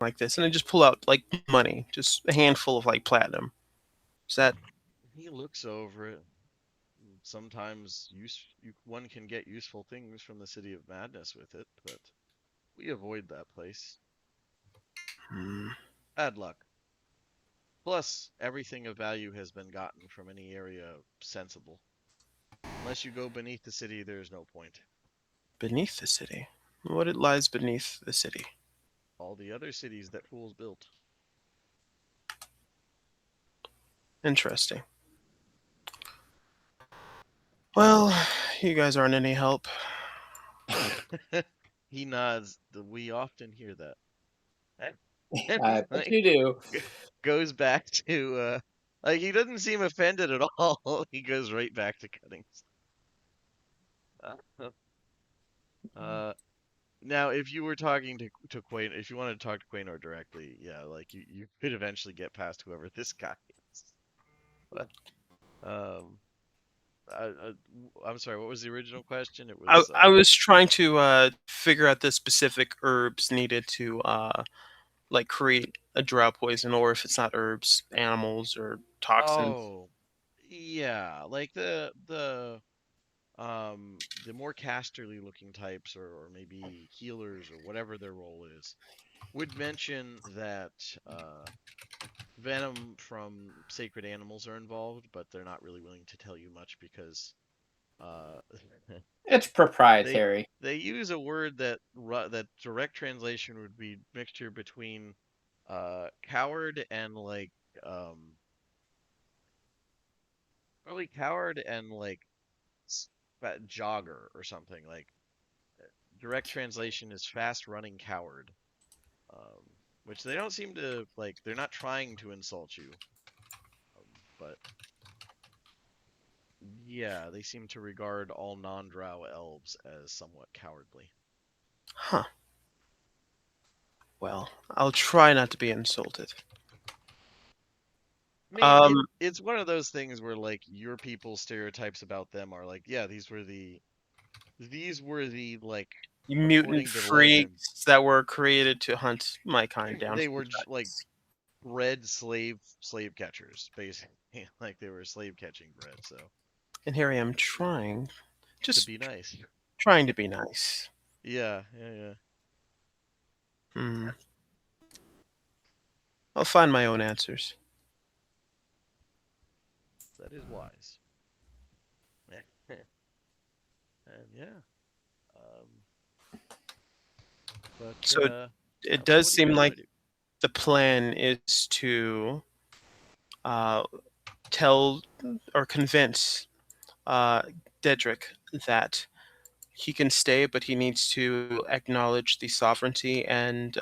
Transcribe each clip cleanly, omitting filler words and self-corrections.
like this, and I just pull out like money, just a handful of like platinum. Is that He looks over it. Sometimes one can get useful things from the City of Madness with it, but we avoid that place. hmm, Bad luck. Plus, everything of value has been gotten from any area sensible. Unless you go beneath the city, there's no point. beneath the city? What it lies beneath the city? All the other cities that fools built. Interesting. Well, you guys aren't any help. He nods. We often hear that. And I bet like you do. goes back to like he doesn't seem offended at all. He goes right back to cutting. Uh, uh, now, if you were talking to Quain, if you wanted to talk to Quainor directly, yeah, like you could eventually get past whoever this guy is. But um, I'm sorry. What was the original question? It I was I was trying to figure out the specific herbs needed to like create a drought poison, or if it's not herbs, animals or toxins. oh yeah, like the more casterly looking types or maybe healers or whatever their role is would mention that venom from sacred animals are involved, but they're not really willing to tell you much because uh, It's they proprietary. they use a word that direct translation would be mixture between coward and like um probably coward and like jogger or something like direct translation is fast running coward, um, which they don't seem to like. They're not trying to insult you, but yeah, they seem to regard all non-drow elves as somewhat cowardly. Huh. Well, I'll try not to be insulted. I mean, Um, it's one of those things where like your people's stereotypes about them are like, yeah, these were the like mutant according to the legend, freaks that were created to hunt my kind down they to the were like depths. bred slave catchers, basically. Like they were slave catching bred, so And here I am trying, to just be nice. trying to be nice. Yeah, yeah, yeah. Hmm. I'll find my own answers. That is wise. And yeah, um, but So yeah. it So does what do you seem guys want like to do? the plan is to uh, tell or convince uh, Dedrick that he can stay, but he needs to acknowledge the sovereignty and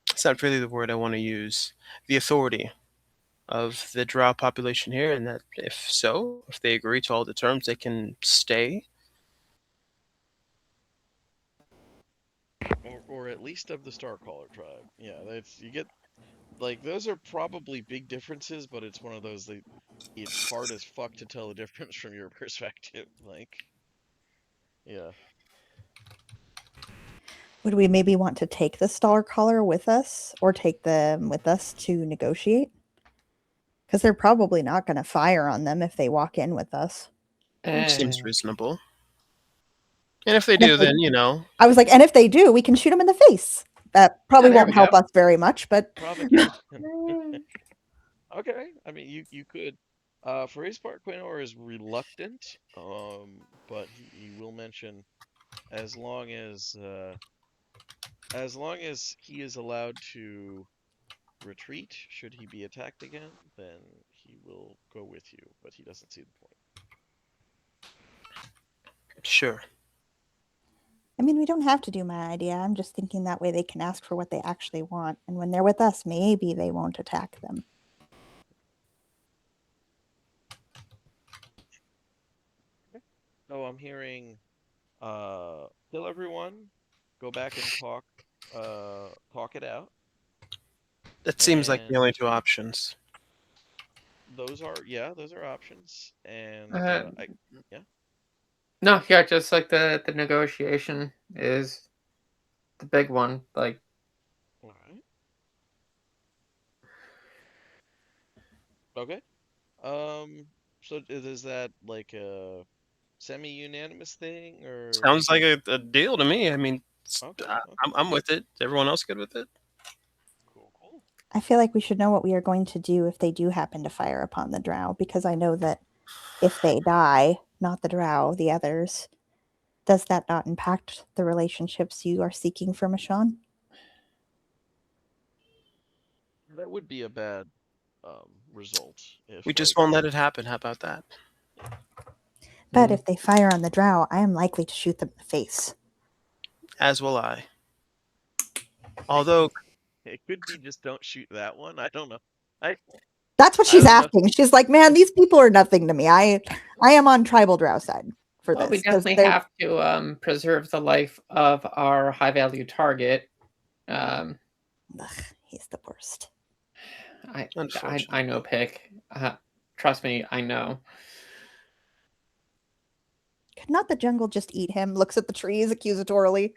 it's not really the word I want to use, the authority of the drow population here, and that if they agree to all the terms, they can stay. Or at least of the Starcaller tribe. Yeah, that's you get like those are probably big differences, but it's one of those that it's hard as fuck to tell the difference from your perspective. Like, yeah. Would we maybe want to take the star collar with us or take them with us to negotiate? Because they're probably not going to fire on them if they walk in with us. Seems And reasonable. And if they And if do, they, then I was like, and if they do, we can shoot them in the face. That Yeah, probably there we won't go. help us very much, but Provocation. Okay. I mean, you could. For his part, Quainor is reluctant, but he will mention as long as he is allowed to retreat, should he be attacked again, then he will go with you, but he doesn't see the point. sure. I mean, we don't have to do my idea. I'm just thinking that way they can ask for what they actually want. And when they're with us, maybe they won't attack them. So I'm hearing kill everyone, go back and talk it out. That seems like the And only two options. those are options. And uh, I yeah. no, yeah, just like the negotiation is the big one. Like All right. Okay. So is that like a semi-unanimous thing, or? Sounds like a deal to me. I mean, Okay. I'm with it. Is everyone else good with it? Cool. I feel like we should know what we are going to do if they do happen to fire upon the drow, because I know that if they die, not the drow, the others, does that not impact the relationships you are seeking for Mishann? That would be a bad result if We just like won't let it happen. How about that? yeah. But if they fire on the drow, I am likely to shoot them in the face. As will I. Although, It could be just don't shoot that one. I don't know. I That's what I she's don't know. asking. She's like, man, these people are nothing to me. I am on tribal drow side for Well, we this. 'Cause definitely have to preserve the life of our high value target. Ugh, he's the worst. I unfortunately, know, Pick. Trust me, I know. Could not the jungle just eat him? Looks at the trees accusatorily.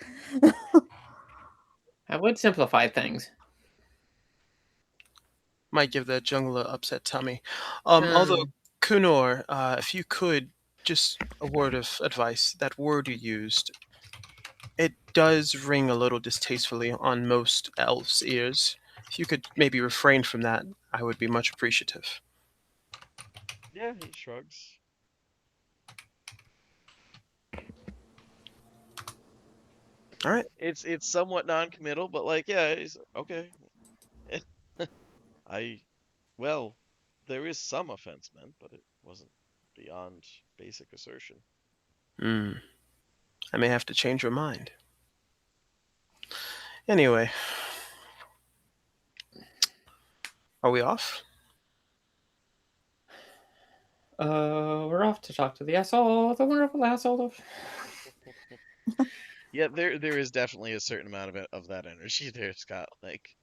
I would simplify things. might give that jungle a upset tummy. Although Kunor, if you could, just a word of advice. That word you used, it does ring a little distastefully on most elves' ears. If you could maybe refrain from that, I would be much appreciative. Yeah, he shrugs. All right. It's somewhat non-committal, but like yeah, he's okay. I well, there is some offense meant, but it wasn't beyond basic assertion. I may have to change your mind. Anyway, are we off? We're off to talk to the asshole, the wonderful asshole of. Yeah, there is definitely a certain amount of of that energy there, Scott. Like,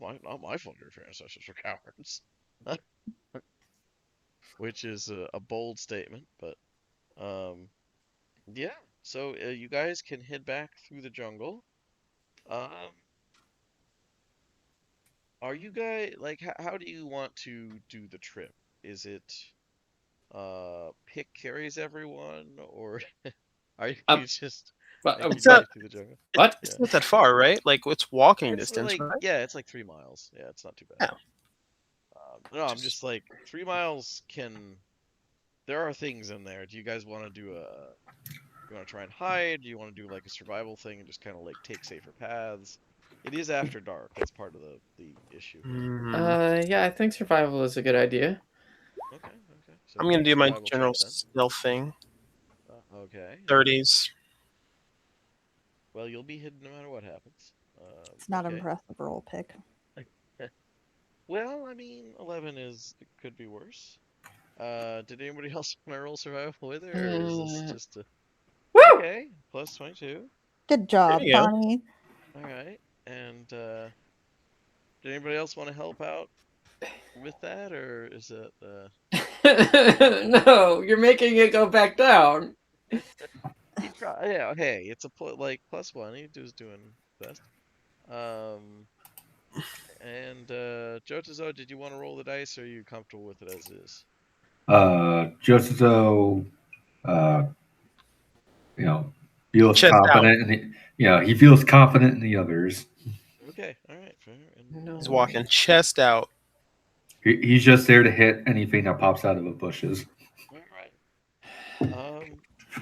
not my fault your ancestors are cowards, which is a bold statement, but yeah. So you guys can head back through the jungle. Um, are you guys like how do you want to do the trip? Is it Pick carries everyone, or are you just What? It's not. making your way through the jungle? What? It's Yeah. not that far, right? Like it's walking It's distance, like right? yeah, it's like 3 miles. Yeah, it's not too bad. Yeah. No, I'm Just just like 3 miles can. There are things in there. Do you guys want to do a? You want to try and hide? Do you want to do like a survival thing and just kind of like take safer paths? It is after dark. That's part of the issue here. Yeah, I think survival is a good idea. Okay. So I'm gonna do my survival general check then. stealth thing. Okay. 30s. Well, you'll be hidden no matter what happens. It's not Okay. impressive roll pick. Well, I mean, 11 is it could be worse. Did anybody else want to roll survival with it, or is this just a Woo! okay? Plus 22. Good There job, you go. Bonnie. All right. And did anybody else want to help out with that, or is it No, you're making it go back down. he try? Yeah. Hey, it's a like +1. He was doing best. Um. And Jotazo, did you want to roll the dice, or are you comfortable with it as is? Josuzo, uh, you know, feels Chest out. confident, and he feels confident in the others. Okay. All right. Fair. No. He's walking chest out. He's just there to hit anything that pops out of the bushes. All right.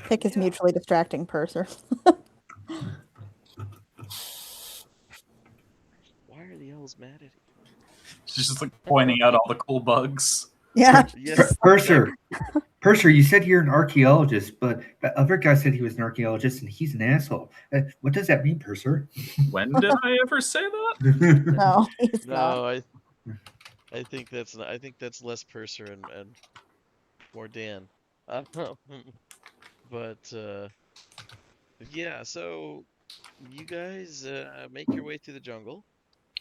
Pick is Yeah. mutually distracting purser. Why are the elves mad at you? She's just like pointing out all the cool bugs. Yeah. Yes. Purser, you said you're an archaeologist, but the other guy said he was an archaeologist, and he's an asshole. What does that mean, Purser? When did I ever say that? No, he's not. No, I think that's less Purser and more Dan. But yeah, so you guys make your way through the jungle.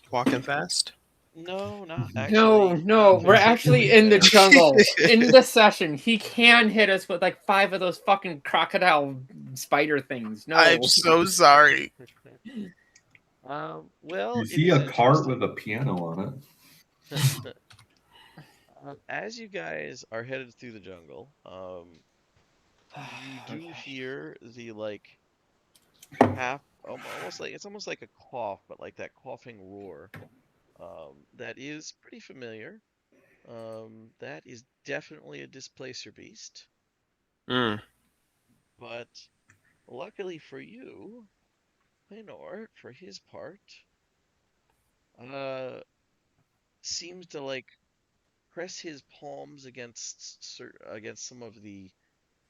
Walking fast. No, not actually. No, not we're actually particularly in the fast. jungle. In the session, he can hit us with like 5 of those fucking crocodile spider things. No. I'm so sorry. Well, You it see is a cart interesting. with a piano on it. As you guys are headed through the jungle, you do Okay. hear the like half, almost like it's almost like a cough, but like that coughing roar. That is pretty familiar. That is definitely a displacer beast, Mm. but luckily for you, Lenor, for his part, uh, seems to like press his palms against some of the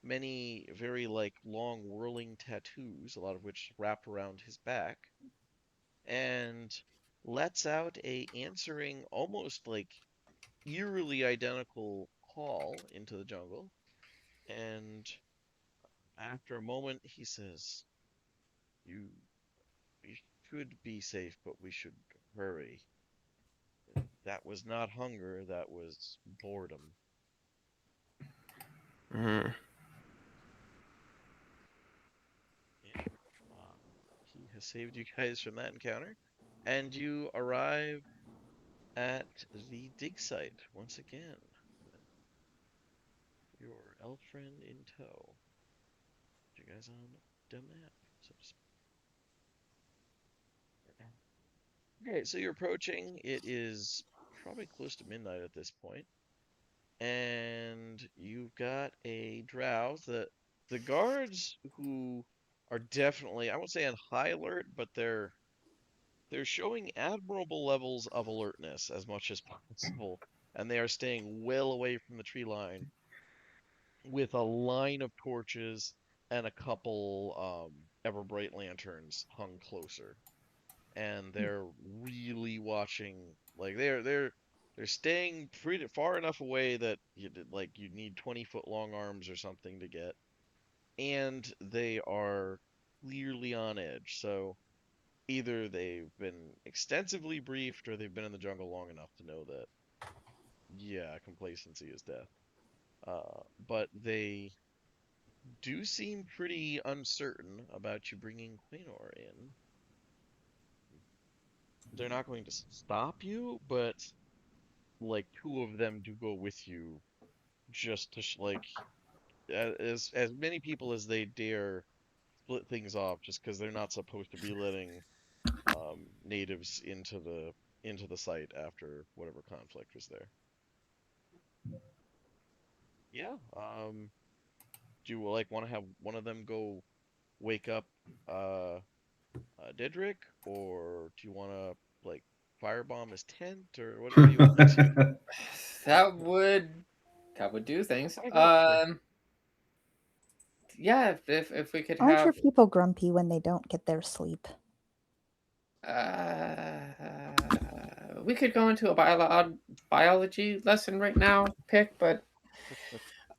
many very like long whirling tattoos, a lot of which wrap around his back, and lets out a answering, almost like eerily identical call into the jungle. And after a moment, he says, "You, we should be safe, but we should hurry. That was not hunger, that was boredom." Mm. Yeah. He has saved you guys from that encounter, and you arrive at the dig site once again. Your elf friend in tow. You guys on the map, so to speak. Okay, so you're approaching. It is probably close to midnight at this point, and you've got a drow. The guards who are definitely, I won't say on high alert, but they're showing admirable levels of alertness as much as possible, and they are staying well away from the tree line with a line of torches and a couple ever bright lanterns hung closer, and they're really watching. Like they're staying pretty far enough away that you need 20-foot long arms or something to get, and they are clearly on edge. So either they've been extensively briefed or they've been in the jungle long enough to know that, yeah, complacency is death. But they do seem pretty uncertain about you bringing Quaynor in. They're not going to stop you, but like two of them do go with you just to like as many people as they dare split things off, just because they're not supposed to be letting natives into the site after whatever conflict was there. Yeah. Do you like want to have one of them go wake up uh Dedrick, or do you want to like firebomb his tent, or what do you want to do? That would do things. Okay, sure. Yeah, if we could Aren't have your people grumpy when they don't get their sleep? we could go into a biology lesson right now, pick, but Is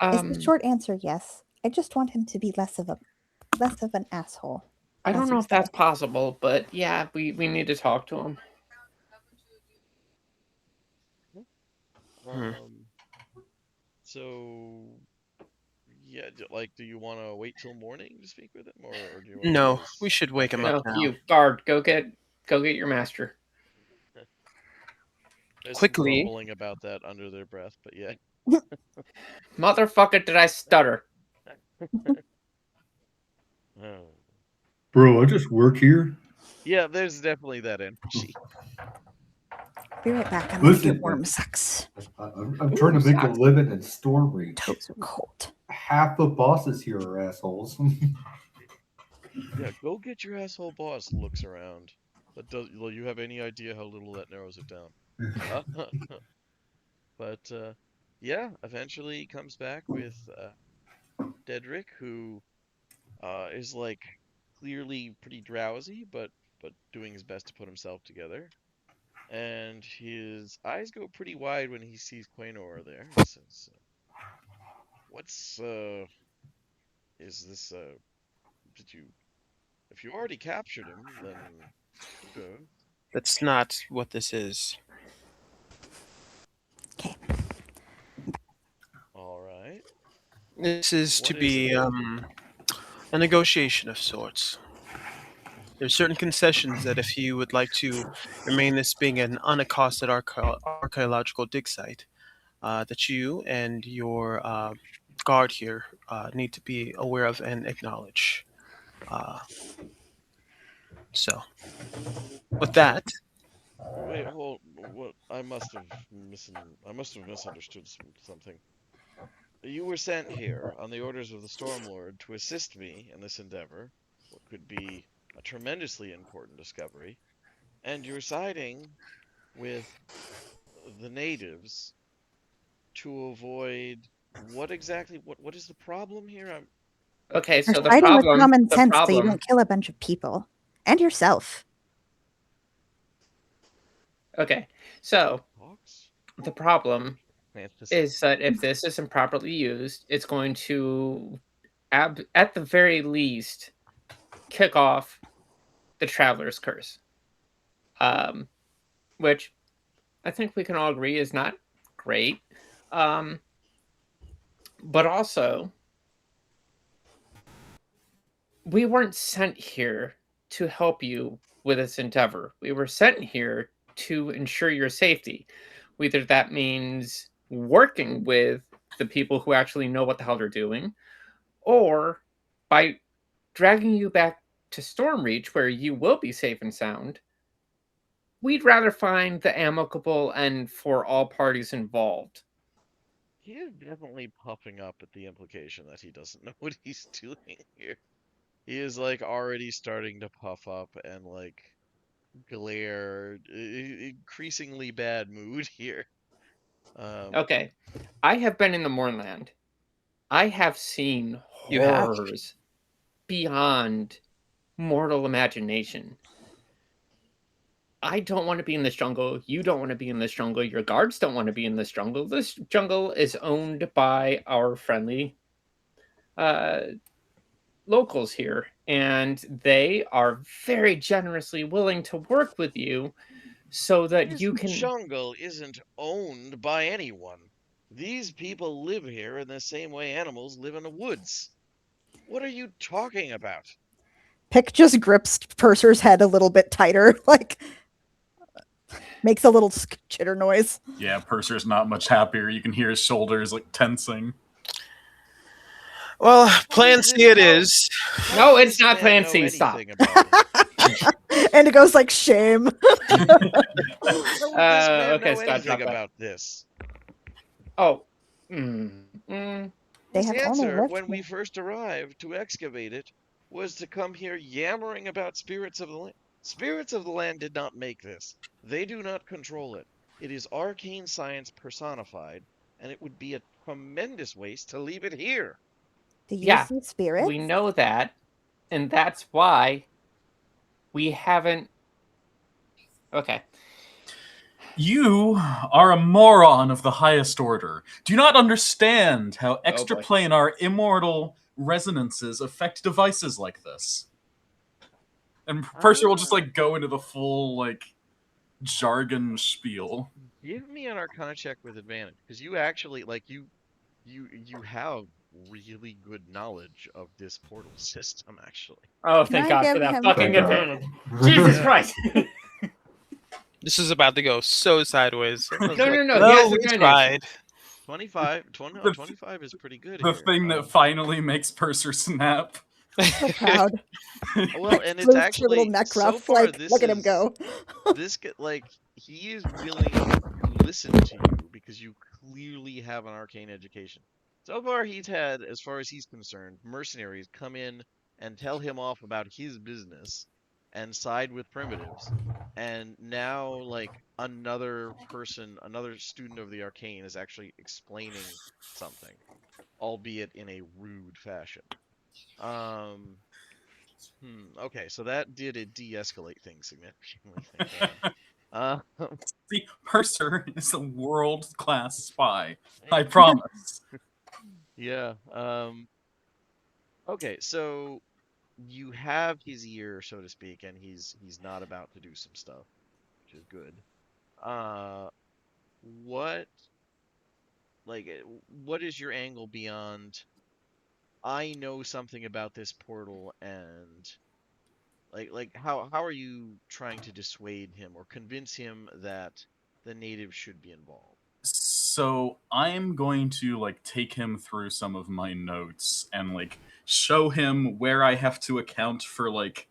the um short answer yes? I just want him to be less of an asshole, I as don't you know if say. that's possible, but yeah, we need to talk to him. Mm. Um, so yeah, do you want to wait till morning to speak with him, or do you want to No, we guys? should wake him Okay. up No, now. you guard, go get your master. There's some Quickly. grumbling about that under their breath, but yeah. Motherfucker, did I stutter? Oh. Bro, I just work here. Yeah, there's definitely that energy. Be right back. I'm gonna get Listen, warm socks. I'm trying Ooh, to make a socks. living in Stormreach. Toes are cold. Half the bosses here are assholes. Yeah, go get your asshole boss looks around. That does. Well, you have any idea how little that narrows it down? Uh, but yeah, eventually he comes back with Dedrick, who is like clearly pretty drowsy, but doing his best to put himself together. And his eyes go pretty wide when he sees Quaynor there. He says, "What's is this? Did you? If you already captured him, then kudos. That's not what this is. Okay. All right. This is to What is it be then?" a negotiation of sorts. There's certain concessions that if you would like to remain this being an unaccosted archaeological dig site, that you and your guard here need to be aware of and acknowledge. Uh, so, with that, Wait, hold. What? I must have misunderstood something. You were sent here on the orders of the Stormlord to assist me in this endeavor, what could be a tremendously important discovery, and you're siding with the natives to avoid what exactly? What is the problem here? Okay, You're so the fighting with problem, common the sense so you problem. don't kill a bunch of people and yourself. Okay, so Talks? the problem Fantasy. is that if this isn't properly used, it's going to, at the very least, kick off the Traveler's Curse, which I think we can all agree is not great. But also, we weren't sent here to help you with this endeavor. We were sent here to ensure your safety. Whether that means working with the people who actually know what the hell they're doing, or by dragging you back to Stormreach, where you will be safe and sound. We'd rather find the amicable end for all parties involved. He is definitely puffing up at the implication that he doesn't know what he's doing here. He is like already starting to puff up and like glare, increasingly bad mood here. Okay, I have been in the Mournland. I have seen you have. horrors beyond mortal imagination. I don't want to be in this jungle. You don't want to be in this jungle. Your guards don't want to be in this jungle. This jungle is owned by our friendly uh, locals here, and they are very generously willing to work with you so that This you can. jungle isn't owned by anyone. These people live here in the same way animals live in the woods. What are you talking about? Pick just grips Purser's head a little bit tighter, like makes a little chitter noise. Yeah, Purser's not much happier. You can hear his shoulders like tensing. Well, How Plan does C this- it how- is. how No, does it's this not man Plan know C, stop. anything about it? And it goes like shame. How would this man Okay, know Scott, anything drop that. about this? Oh. They His have only answer lived when we here. first arrived to excavate it was to come here yammering about spirits of the land. Spirits of the land did not make this. They do not control it. It is arcane science personified, and it would be a tremendous waste to leave it here. Do you Yeah, see spirits? we know that, and that's why we haven't. Okay. You are a moron of the highest order. Do you not understand how boy. extraplanar immortal resonances affect devices like this? And Purser will just like go into the full like jargon spiel. Give me an Arcana check with advantage, because you actually you have really good knowledge of this portal system. Actually, Oh, Can thank I God give for that him- fucking Thank God. advantage. Jesus Christ. This is about to go so sideways. I was No, like, no, no, he well, has we advantage. tried. 25 is pretty good The here. thing that finally makes Purser snap. So proud. Well, and it's Moves your actually little neck so ruff, far like, this look at him is go. like he is willing to listen to you because you clearly have an arcane education. So far he's had, as far as he's concerned, mercenaries come in and tell him off about his business and side with primitives. And now like another person, another student of the arcane is actually explaining something, albeit in a rude fashion. Okay, so that did it de-escalate things significantly. Thank God. See, Purser is a world-class spy. I promise. Yeah. Okay, so you have his ear, so to speak, and he's not about to do some stuff, which is good. Uh, what what is your angle beyond? I know something about this portal, and Like how are you trying to dissuade him or convince him that the natives should be involved? So I'm going to like take him through some of my notes and like show him where I have to account for like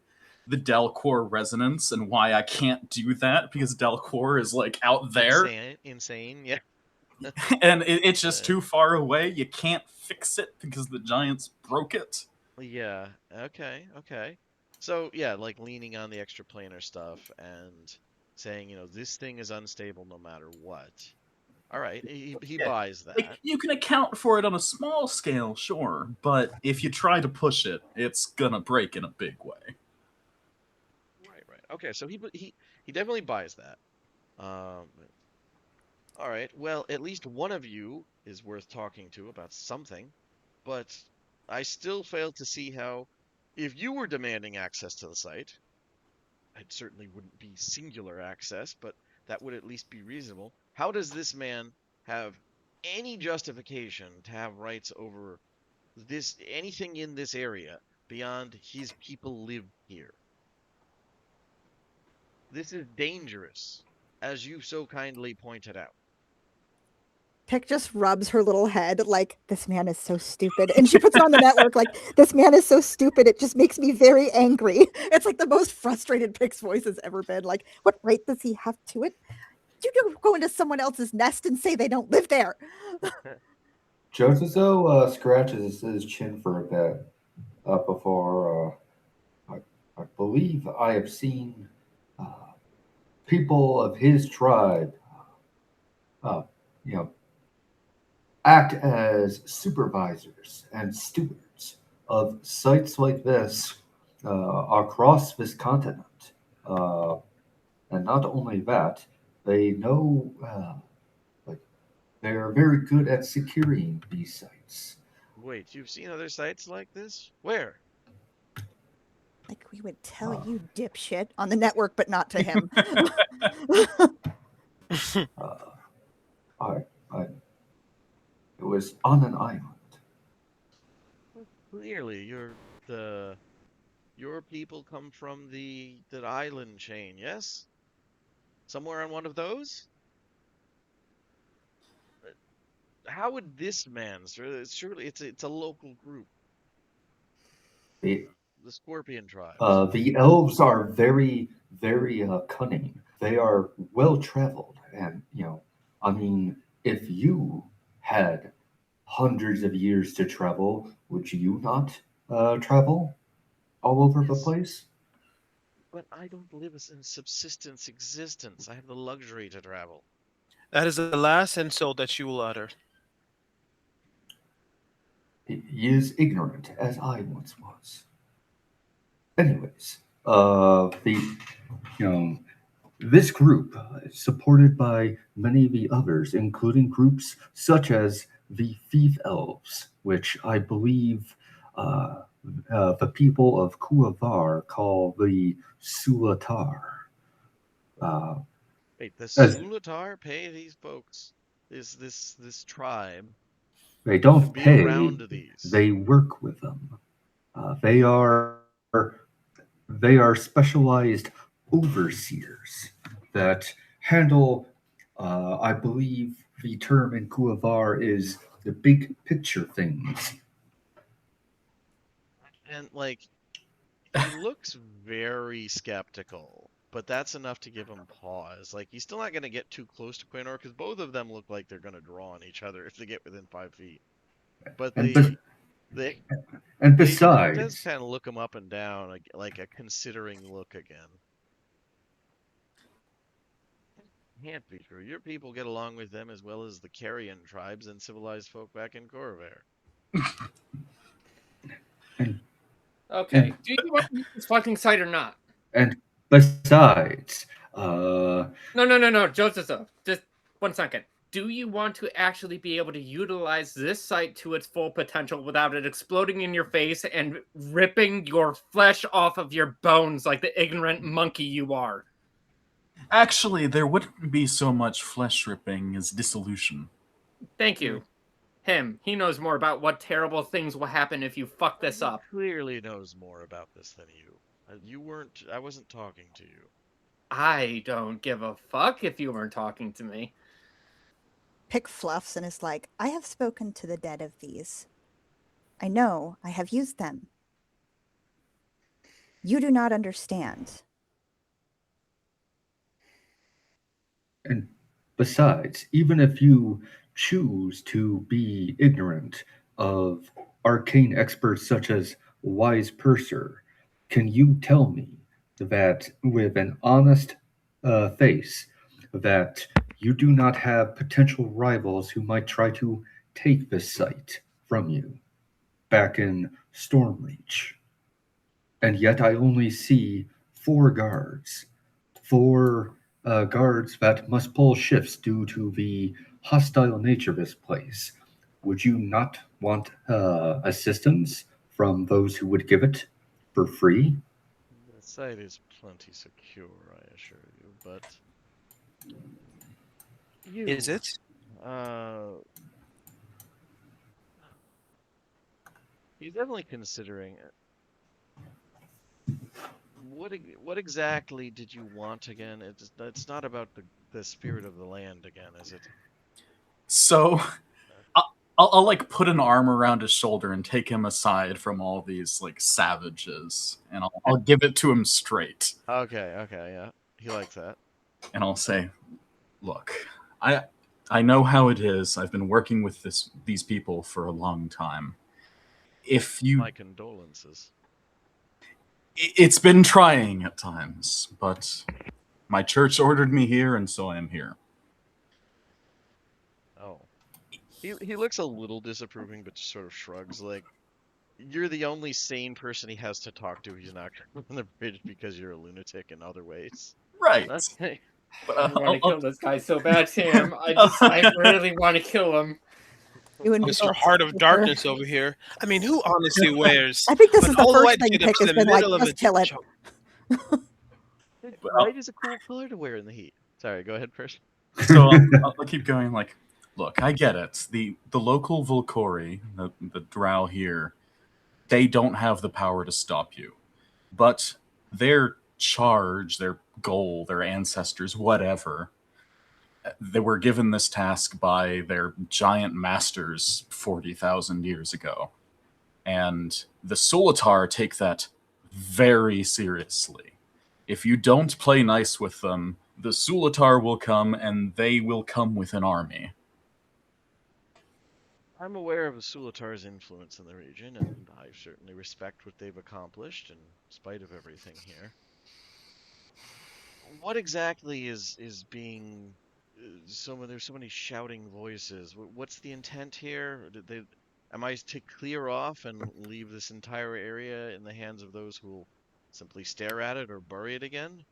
the Delcor resonance and why I can't do that because Delcor is like out there Insane, yeah. and it's just Uh, too far away. You can't fix it because the giants broke it. yeah. Okay. So yeah, like leaning on the extraplanar stuff and saying, this thing is unstable no matter what. All right, he Yeah. buys Like that. you can account for it on a small scale, sure, but if you try to push it, it's gonna break in a big way. Right. Okay, so he definitely buys that. Um, all right. Well, at least one of you is worth talking to about something, but I still fail to see how, if you were demanding access to the site, it certainly wouldn't be singular access, but that would at least be reasonable. How does this man have any justification to have rights over anything in this area beyond his people live here? This is dangerous, as you so kindly pointed out. Pick just rubs her little head like, this man is so stupid. And she puts it on the network like, this man is so stupid. It just makes me very angry. It's like the most frustrated Pick's voice has ever been. Like, what right does he have to it? You don't go into someone else's nest and say they don't live there. Josuzo scratches his chin for a bit before I believe I have seen uh, people of his tribe, uh, you know, act as supervisors and stewards of sites like this across this continent. Uh, and not only that, they know, like, they are very good at securing these sites. Wait, you've seen other sites like this? Where? Like we would tell Uh, you, dipshit, on the network, but not to him. uh, I, it was on an island. Well, clearly, your people come from the island chain, yes? Somewhere on one of those? How would this man, surely it's a local group, The, the Scorpion tribes. the elves are very, very cunning. They are well traveled, and I mean, if you had hundreds of years to travel, would you not travel all over the Yes, place? but I don't live in subsistence existence. I have the luxury to travel. That is the last insult that you will utter. He is ignorant, as I once was. Anyways, the you know this group is supported by many of the others, including groups such as the Thief Elves, which I believe uh, the people of Kuavar call the Sulatar. Uh, Wait, the as Sulatar pay these folks, this tribe, they to don't be pay, around these. they work with them. They are specialized overseers that handle, I believe the term in Kuavar is the big picture things. And like he looks very skeptical, but that's enough to give him pause. Like he's still not going to get too close to Quaynor because both of them look like they're going to draw on each other if they get within 5 feet. But And, be- they and he does besides, kind of look him up and down, like a considering look again. Can't be true. Your people get along with them as well as the Carrion tribes and civilized folk back in Corvair. and, Okay. and, Do you want to use this fucking site or not? and besides, No, Joseph. Just 1 second. Do you want to actually be able to utilize this site to its full potential without it exploding in your face and ripping your flesh off of your bones like the ignorant monkey you are? Actually, there wouldn't be so much flesh ripping as dissolution. Thank you. Him. He knows more about what terrible things will happen if you fuck this He up. clearly knows more about this than you. You weren't. I wasn't talking to you. I don't give a fuck if you weren't talking to me. Pick fluffs and is like, I have spoken to the dead of these. I know, I have used them. You do not understand. And besides, even if you choose to be ignorant of arcane experts such as Wise Purser, can you tell me that with an honest face that you do not have potential rivals who might try to take this site from you back in Stormreach? And yet I only see 4 guards, 4 guards that must pull shifts due to the hostile nature of this place. Would you not want assistance from those who would give it for free? The site is plenty secure, I assure you. But you, Is it? he's definitely considering it. What exactly did you want again? It's not about the spirit of the land again, is it? So I'll like put an arm around his shoulder and take him aside from all these like savages, and I'll give it to him straight. Okay, yeah. He likes that. And I'll say, look, I know how it is. I've been working with these people for a long time. If you, My condolences. it's been trying at times, but my church ordered me here, and so I am here. Oh. He looks a little disapproving, but just sort of shrugs, like, you're the only sane person he has to talk to. He's not on the bridge because you're a lunatic in other ways. Right. Okay. But, I want to kill this guy so bad, Sam. I really want to kill him. You and Mr. Heart of Darkness over here. I mean, who honestly wears I think this an is the all first white thing get Pick up to has the been like, middle of just a kill it. jump? White is a cool color to wear in the heat. Sorry, go ahead first. So I'll keep going. Like, look, I get it. The local Volcori, the drow here, they don't have the power to stop you, but their charge, their goal, their ancestors, whatever, they were given this task by their giant masters 40,000 years ago, and the Solitar take that very seriously. If you don't play nice with them, the Solitar will come, and they will come with an army. I'm aware of the Sulatar's influence in the region, and I certainly respect what they've accomplished in spite of everything here. What exactly is being there's so many shouting voices. What's the intent here? Am I to clear off and leave this entire area in the hands of those who will simply stare at it or bury it again?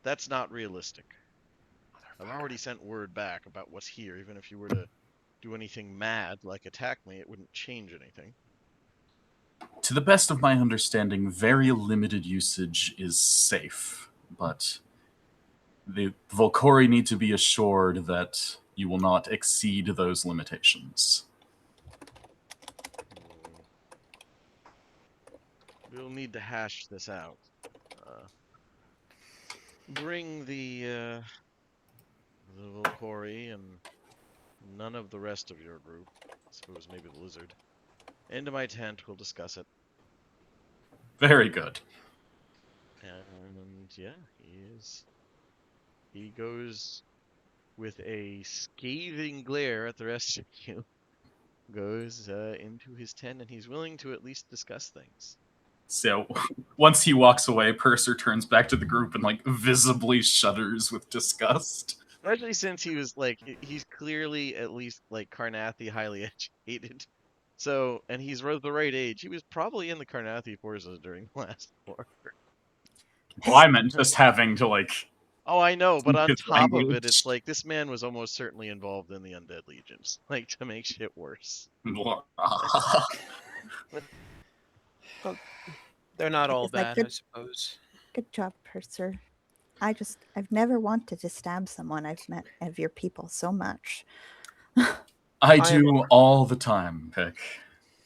That's not realistic. I've already sent word back about what's here. Even if you were to do anything mad, like attack me, it wouldn't change anything. To the best of my understanding, very limited usage is safe, but the Volcori need to be assured that you will not exceed those limitations. We'll need to hash this out. Bring the Volcori and none of the rest of your group, I suppose maybe the lizard, into my tent. We'll discuss it. Very good. And yeah, he goes with a scathing glare at the rest of you, goes into his tent, and he's willing to at least discuss things. So once he walks away, Purser turns back to the group and like visibly shudders with disgust. Especially since he was like, he's clearly at least like Carnathi highly educated. So, and he's the right age. He was probably in the Carnathi forces during the last war. Well, I meant just having to like. Oh, I know, but on his top of it, language. it's like this man was almost certainly involved in the Undead Legions, like to make shit worse. They're not all It's like bad, good- I suppose. Good job, Purser. I've never wanted to stab someone I've met of your people so much. I do all the time, Pick.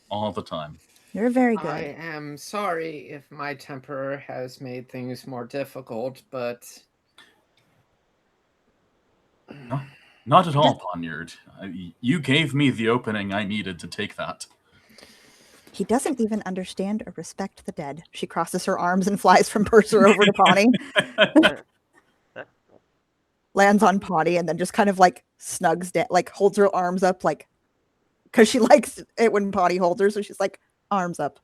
All the time. You're very good. I am sorry if my temper has made things more difficult, but Not at all, Poniard. You gave me the opening I needed to take that. He doesn't even understand or respect the dead. She crosses her arms and flies from Purser over to Pawnee. Lands on Pawnee and then just kind of like snugs down, like holds her arms up, like, because she likes it when Pawnee holds her, so she's like, arms up.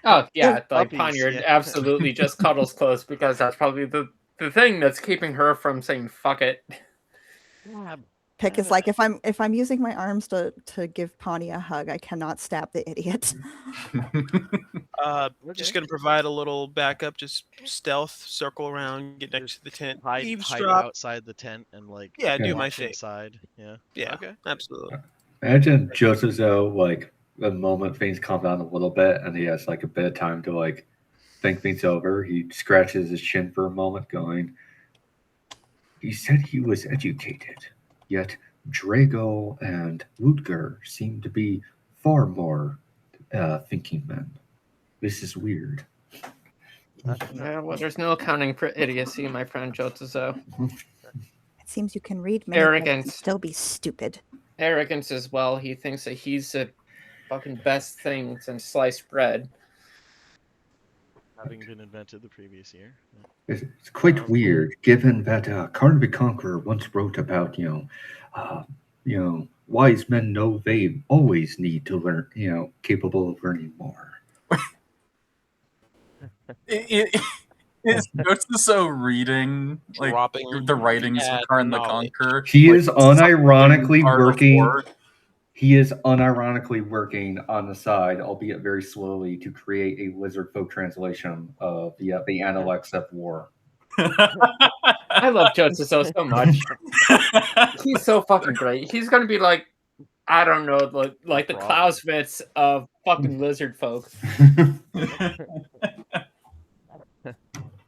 oh yeah, like Puppies, Poniard yeah. absolutely just cuddles close because that's probably the thing that's keeping her from saying fuck it. Pick is like, if I'm using my arms to give Pawnee a hug, I cannot stab the idiot. Just gonna provide a little backup, just stealth, circle around, get next Just to the tent, hide eavesdrop. outside the tent and like Yeah, do my watch thing. inside. Yeah. Yeah, Okay. absolutely. Imagine Joseph, like, the moment things calm down a little bit and he has, like, a bit of time to, like, think things over, he scratches his chin for a moment, going, he said he was educated, yet Drago and Ludger seem to be far more thinking men. This is weird. Yeah, well, there's no accounting for idiocy, my friend Jotazo. It seems you can read many books and Arrogance. still be stupid. Arrogance as well. He thinks that he's the fucking best thing since sliced bread. Having been invented the previous year. It's quite weird, given that Karn the Conqueror once wrote about, wise men know they always need to learn, capable of learning more. Is Jotsuso reading like Dropping the writings of mad Karn the knowledge. Conqueror? He like, is unironically Art of working. War? He is unironically working on the side, albeit very slowly, to create a lizard folk translation of the Analects of War. I love Jotazo so much. He's so fucking great. He's gonna be like, I don't know, like the Clausewitz of fucking lizard folk.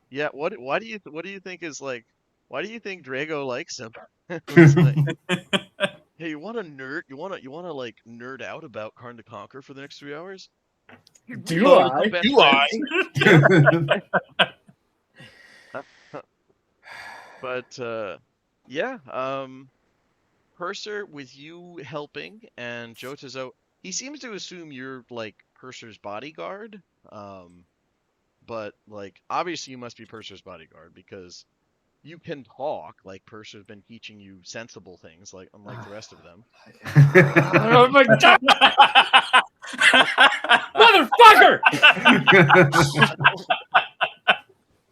Yeah. What do you think is like? Why do you think Drago likes him? It's like, hey, you want to nerd? You want to like nerd out about Karn the Conqueror for the next 3 hours? Do I? Best Do I? friends. But yeah, Purser, with you helping and Jotazo, he seems to assume you're like Purser's bodyguard. But like obviously you must be Purser's bodyguard because you can talk. Like Purser's been teaching you sensible things, like unlike the rest of them. Oh my god, motherfucker!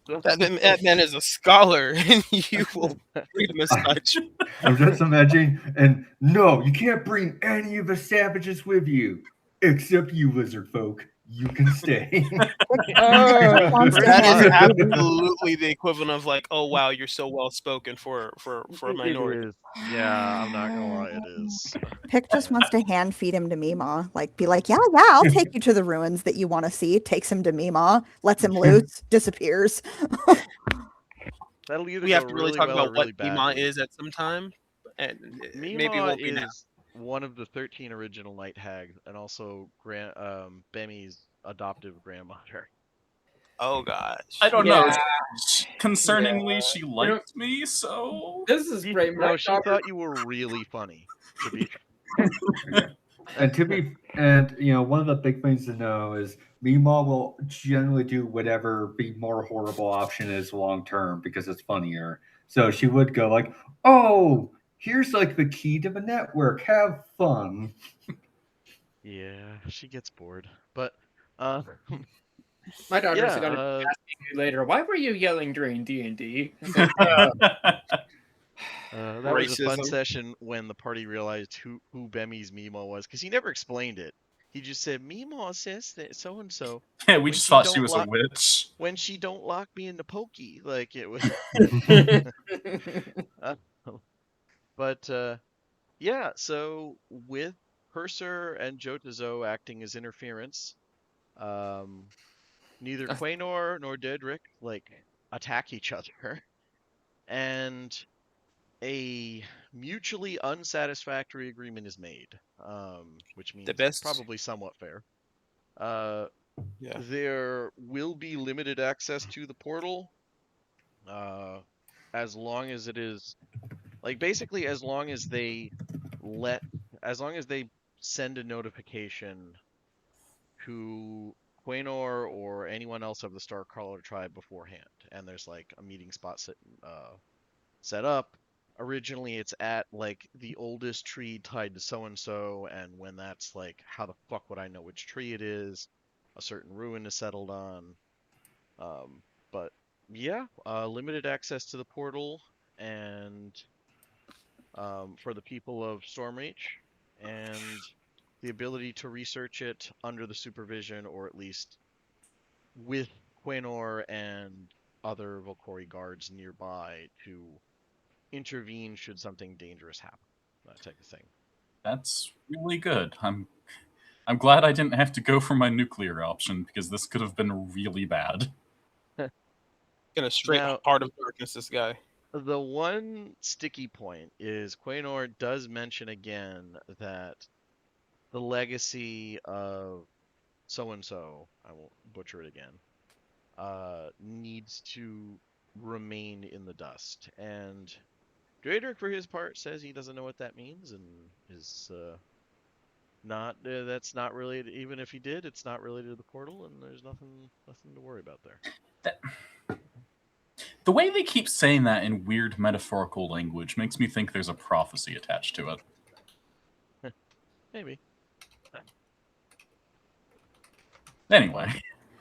That man is a scholar, and you will treat him as such. I'm just imagining, and no, you can't bring any of the savages with you, except you, lizard folk. You can stay. That is absolutely the equivalent of like, oh wow, you're so well spoken for a minority. It is. Yeah, I'm not gonna lie, it is. Pick just wants to hand feed him to Meemaw. Like, be like, yeah, I'll take you to the ruins that you want to see. Takes him to Meemaw, lets him loose, disappears. That'll either We have go to really really talk well or about really what Mima badly. is at some time, and maybe it Mima won't be now. is one of the 13 original night hags, and also Bemi's adoptive grandmother. Oh gosh. I don't know. Yeah. Concerningly, Yeah. she liked me, so This is great. No, she thought you were really funny. To be One of the big things to know is Meemaw will generally do whatever the more horrible option is long term because it's funnier. So she would go like, "Oh, here's like the key to the network. Have fun." Yeah, she gets bored. But My daughter's yeah, gonna be asking you later. Why were you yelling during D&D? that was a fun Racism. session when the party realized who Bemi's Meemaw was, because he never explained it. He just said Meemaw says that so and so. yeah, we When just she thought she don't was a witch. When she don't lock me in the pokey, like it was. But yeah, so with Purser and Jotazo acting as interference, neither Quaynor nor Dedrick like attack each other, and a mutually unsatisfactory agreement is made, which means best- probably somewhat fair. Yeah. There will be limited access to the portal, as long as it is like basically let as long as they send a notification to Quainor or anyone else of the Starcaller tribe beforehand, and there's like a meeting spot set up. Originally, it's at like the oldest tree tied to so and so, and when that's like, how the fuck would I know which tree it is? A certain ruin is settled on. But yeah, limited access to the portal, and for the people of Stormreach, and the ability to research it under the supervision, or at least with Quainor and other Volcori guards nearby to intervene should something dangerous happen. That type of thing. That's really good. I'm glad I didn't have to go for my nuclear option because this could have been really bad. In a straight Now, heart of darkness, this guy. the one sticky point is Quainor does mention again that the legacy of so and so, I won't butcher it again, needs to remain in the dust. And Draedric, for his part, says he doesn't know what that means and is not that's not related. Even if he did, it's not related to the portal, and there's nothing to worry about there. That, the way they keep saying that in weird metaphorical language makes me think there's a prophecy attached to it. Maybe. Anyway.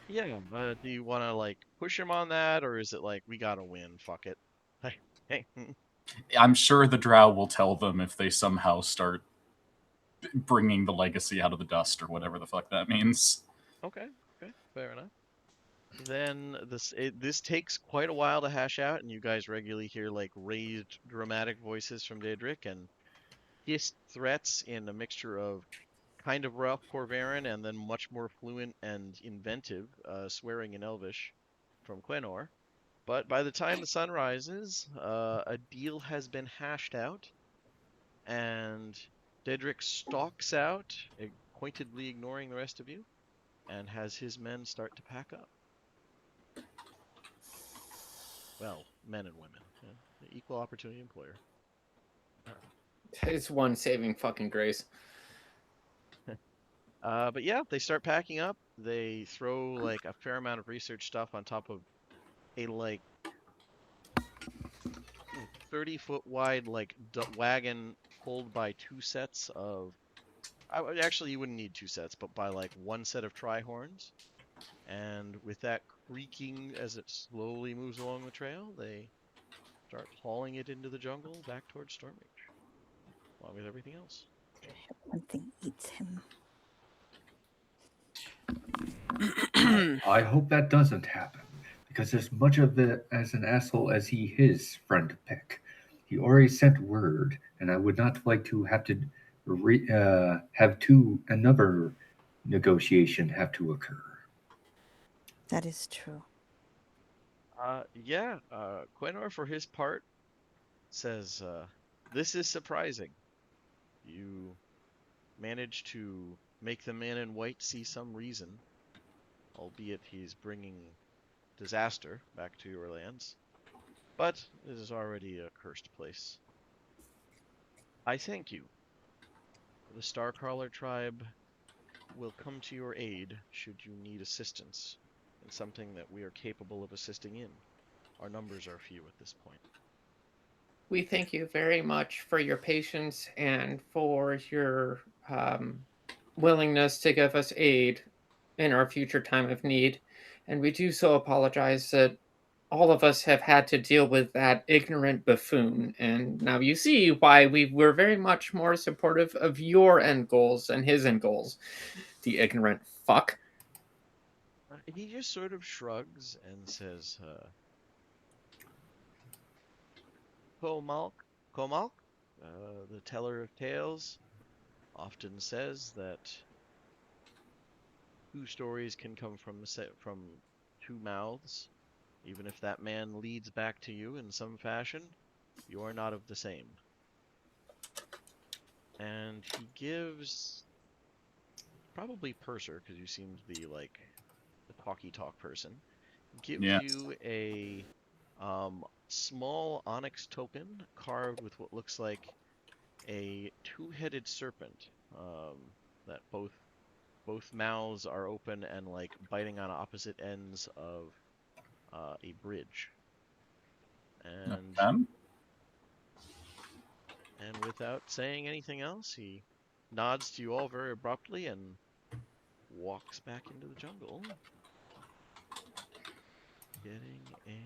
Yeah, do you want to like push him on that, or is it like we gotta win? Fuck it. Hey. I'm sure the drow will tell them if they somehow start bringing the legacy out of the dust or whatever the fuck that means. Okay, fair enough. Then this takes quite a while to hash out, and you guys regularly hear like raised dramatic voices from Daedric and hissed threats in a mixture of kind of rough Corvarin and then much more fluent and inventive swearing in Elvish from Quenor. But by the time the sun rises, a deal has been hashed out, and Daedric stalks out, pointedly ignoring the rest of you, and has his men start to pack up. Well, men and women. Yeah. Equal opportunity employer. It's one saving fucking grace. But yeah, they start packing up. They throw like a fair amount of research stuff on top of a like 30-foot wide like wagon pulled by two sets of. Actually, you wouldn't need two sets, but by like one set of tri-horns. And with that creaking as it slowly moves along the trail, they start hauling it into the jungle back towards Stormreach, along with everything else. Something eats him. I hope that doesn't happen, because as much of it as an asshole as he is, friend Peck, he already sent word, and I would not like to have to another negotiation have to occur. That is true. Yeah, Quenor, for his part, says, this is surprising. You managed to make the man in white see some reason, albeit he's bringing disaster back to your lands. But it is already a cursed place. I thank you. The Starcaller tribe will come to your aid should you need assistance in something that we are capable of assisting in. Our numbers are few at this point. We thank you very much for your patience and for your willingness to give us aid in our future time of need. And we do so apologize that all of us have had to deal with that ignorant buffoon. And now you see why we were very much more supportive of your end goals than his end goals. The ignorant fuck. He just sort of shrugs and says, Komalk, the teller of tales, often says that two stories can come from two mouths. Even if that man leads back to you in some fashion, you are not of the same. And he gives probably Purser, because you seem to be like the talk person, gives Yeah. you a small onyx token carved with what looks like a two-headed serpent. That both mouths are open and like biting on opposite ends of a bridge. And Okay. and without saying anything else, he nods to you all very abruptly and walks back into the jungle, getting a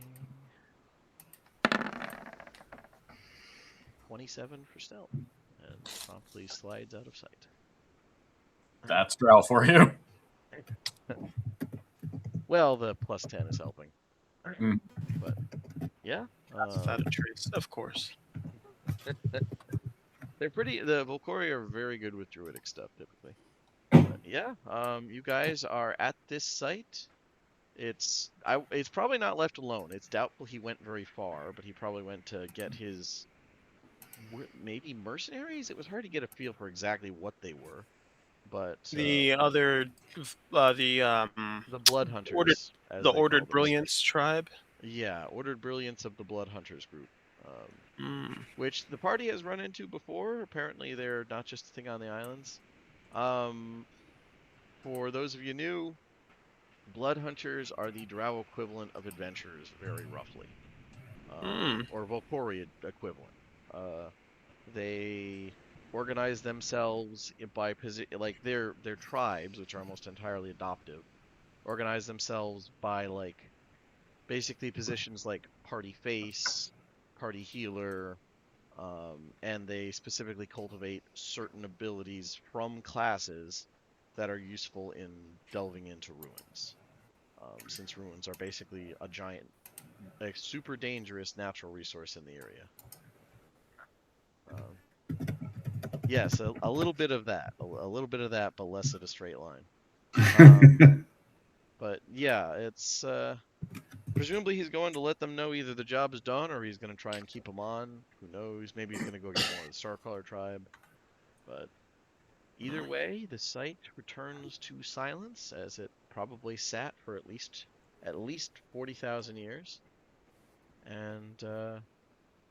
27 for stealth, and promptly slides out of sight. That's Drow for you. Well, the +10 is helping. Mm. But yeah, Without a trace, of course. they're pretty. The Volcori are very good with druidic stuff typically. But yeah, you guys are at this site. It's probably not left alone. It's doubtful he went very far, but he probably went to get his maybe mercenaries. It was hard to get a feel for exactly what they were, but The other, the Blood ordered, Hunters, as the they call Ordered them. Brilliance tribe. Yeah, Ordered Brilliance of the Blood Hunters group, Mm. which the party has run into before. Apparently, they're not just a thing on the islands. For those of you new, Blood Hunters are the Drow equivalent of adventurers, very roughly, or Volcori equivalent. They organize themselves by like their tribes, which are almost entirely adoptive, organize themselves by like basically positions like party face, party healer, and they specifically cultivate certain abilities from classes that are useful in delving into ruins. Since ruins are basically a super dangerous natural resource in the area. Yes, a little bit of that, a little bit of that, but less of a straight line. But yeah, it's presumably he's going to let them know either the job is done or he's going to try and keep them on. Who knows? Maybe he's going to go get more of the Starcaller tribe. But either way, the site returns to silence as it probably sat for at least 40,000 years. And do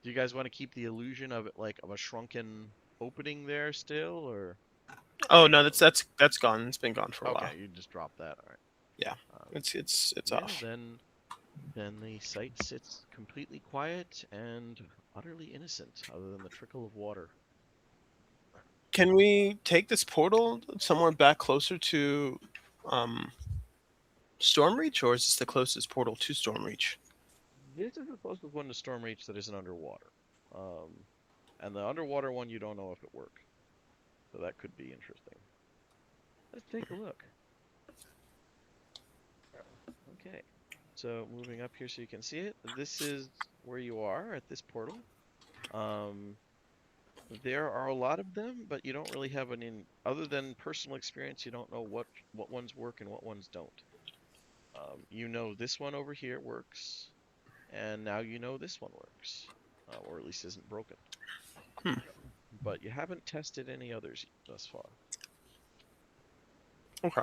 you guys want to keep the illusion of it like of a shrunken opening there still, or? Oh no, that's gone. It's been gone for a while. Okay, you just drop that. All right. Yeah, it's Yeah, off. then the site sits completely quiet and utterly innocent, other than the trickle of water. Can we take this portal somewhere back closer to Stormreach, or is this the closest portal to Stormreach? This is the closest one to Stormreach that isn't underwater. And the underwater one, you don't know if it works. So that could be interesting. Let's take a look. Okay. So moving up here so you can see it. This is where you are at this portal. There are a lot of them, but you don't really have other than personal experience, you don't know what ones work and what ones don't. You know this one over here works, and now you know this one works, or at least isn't broken. But you haven't tested any others thus far. Okay.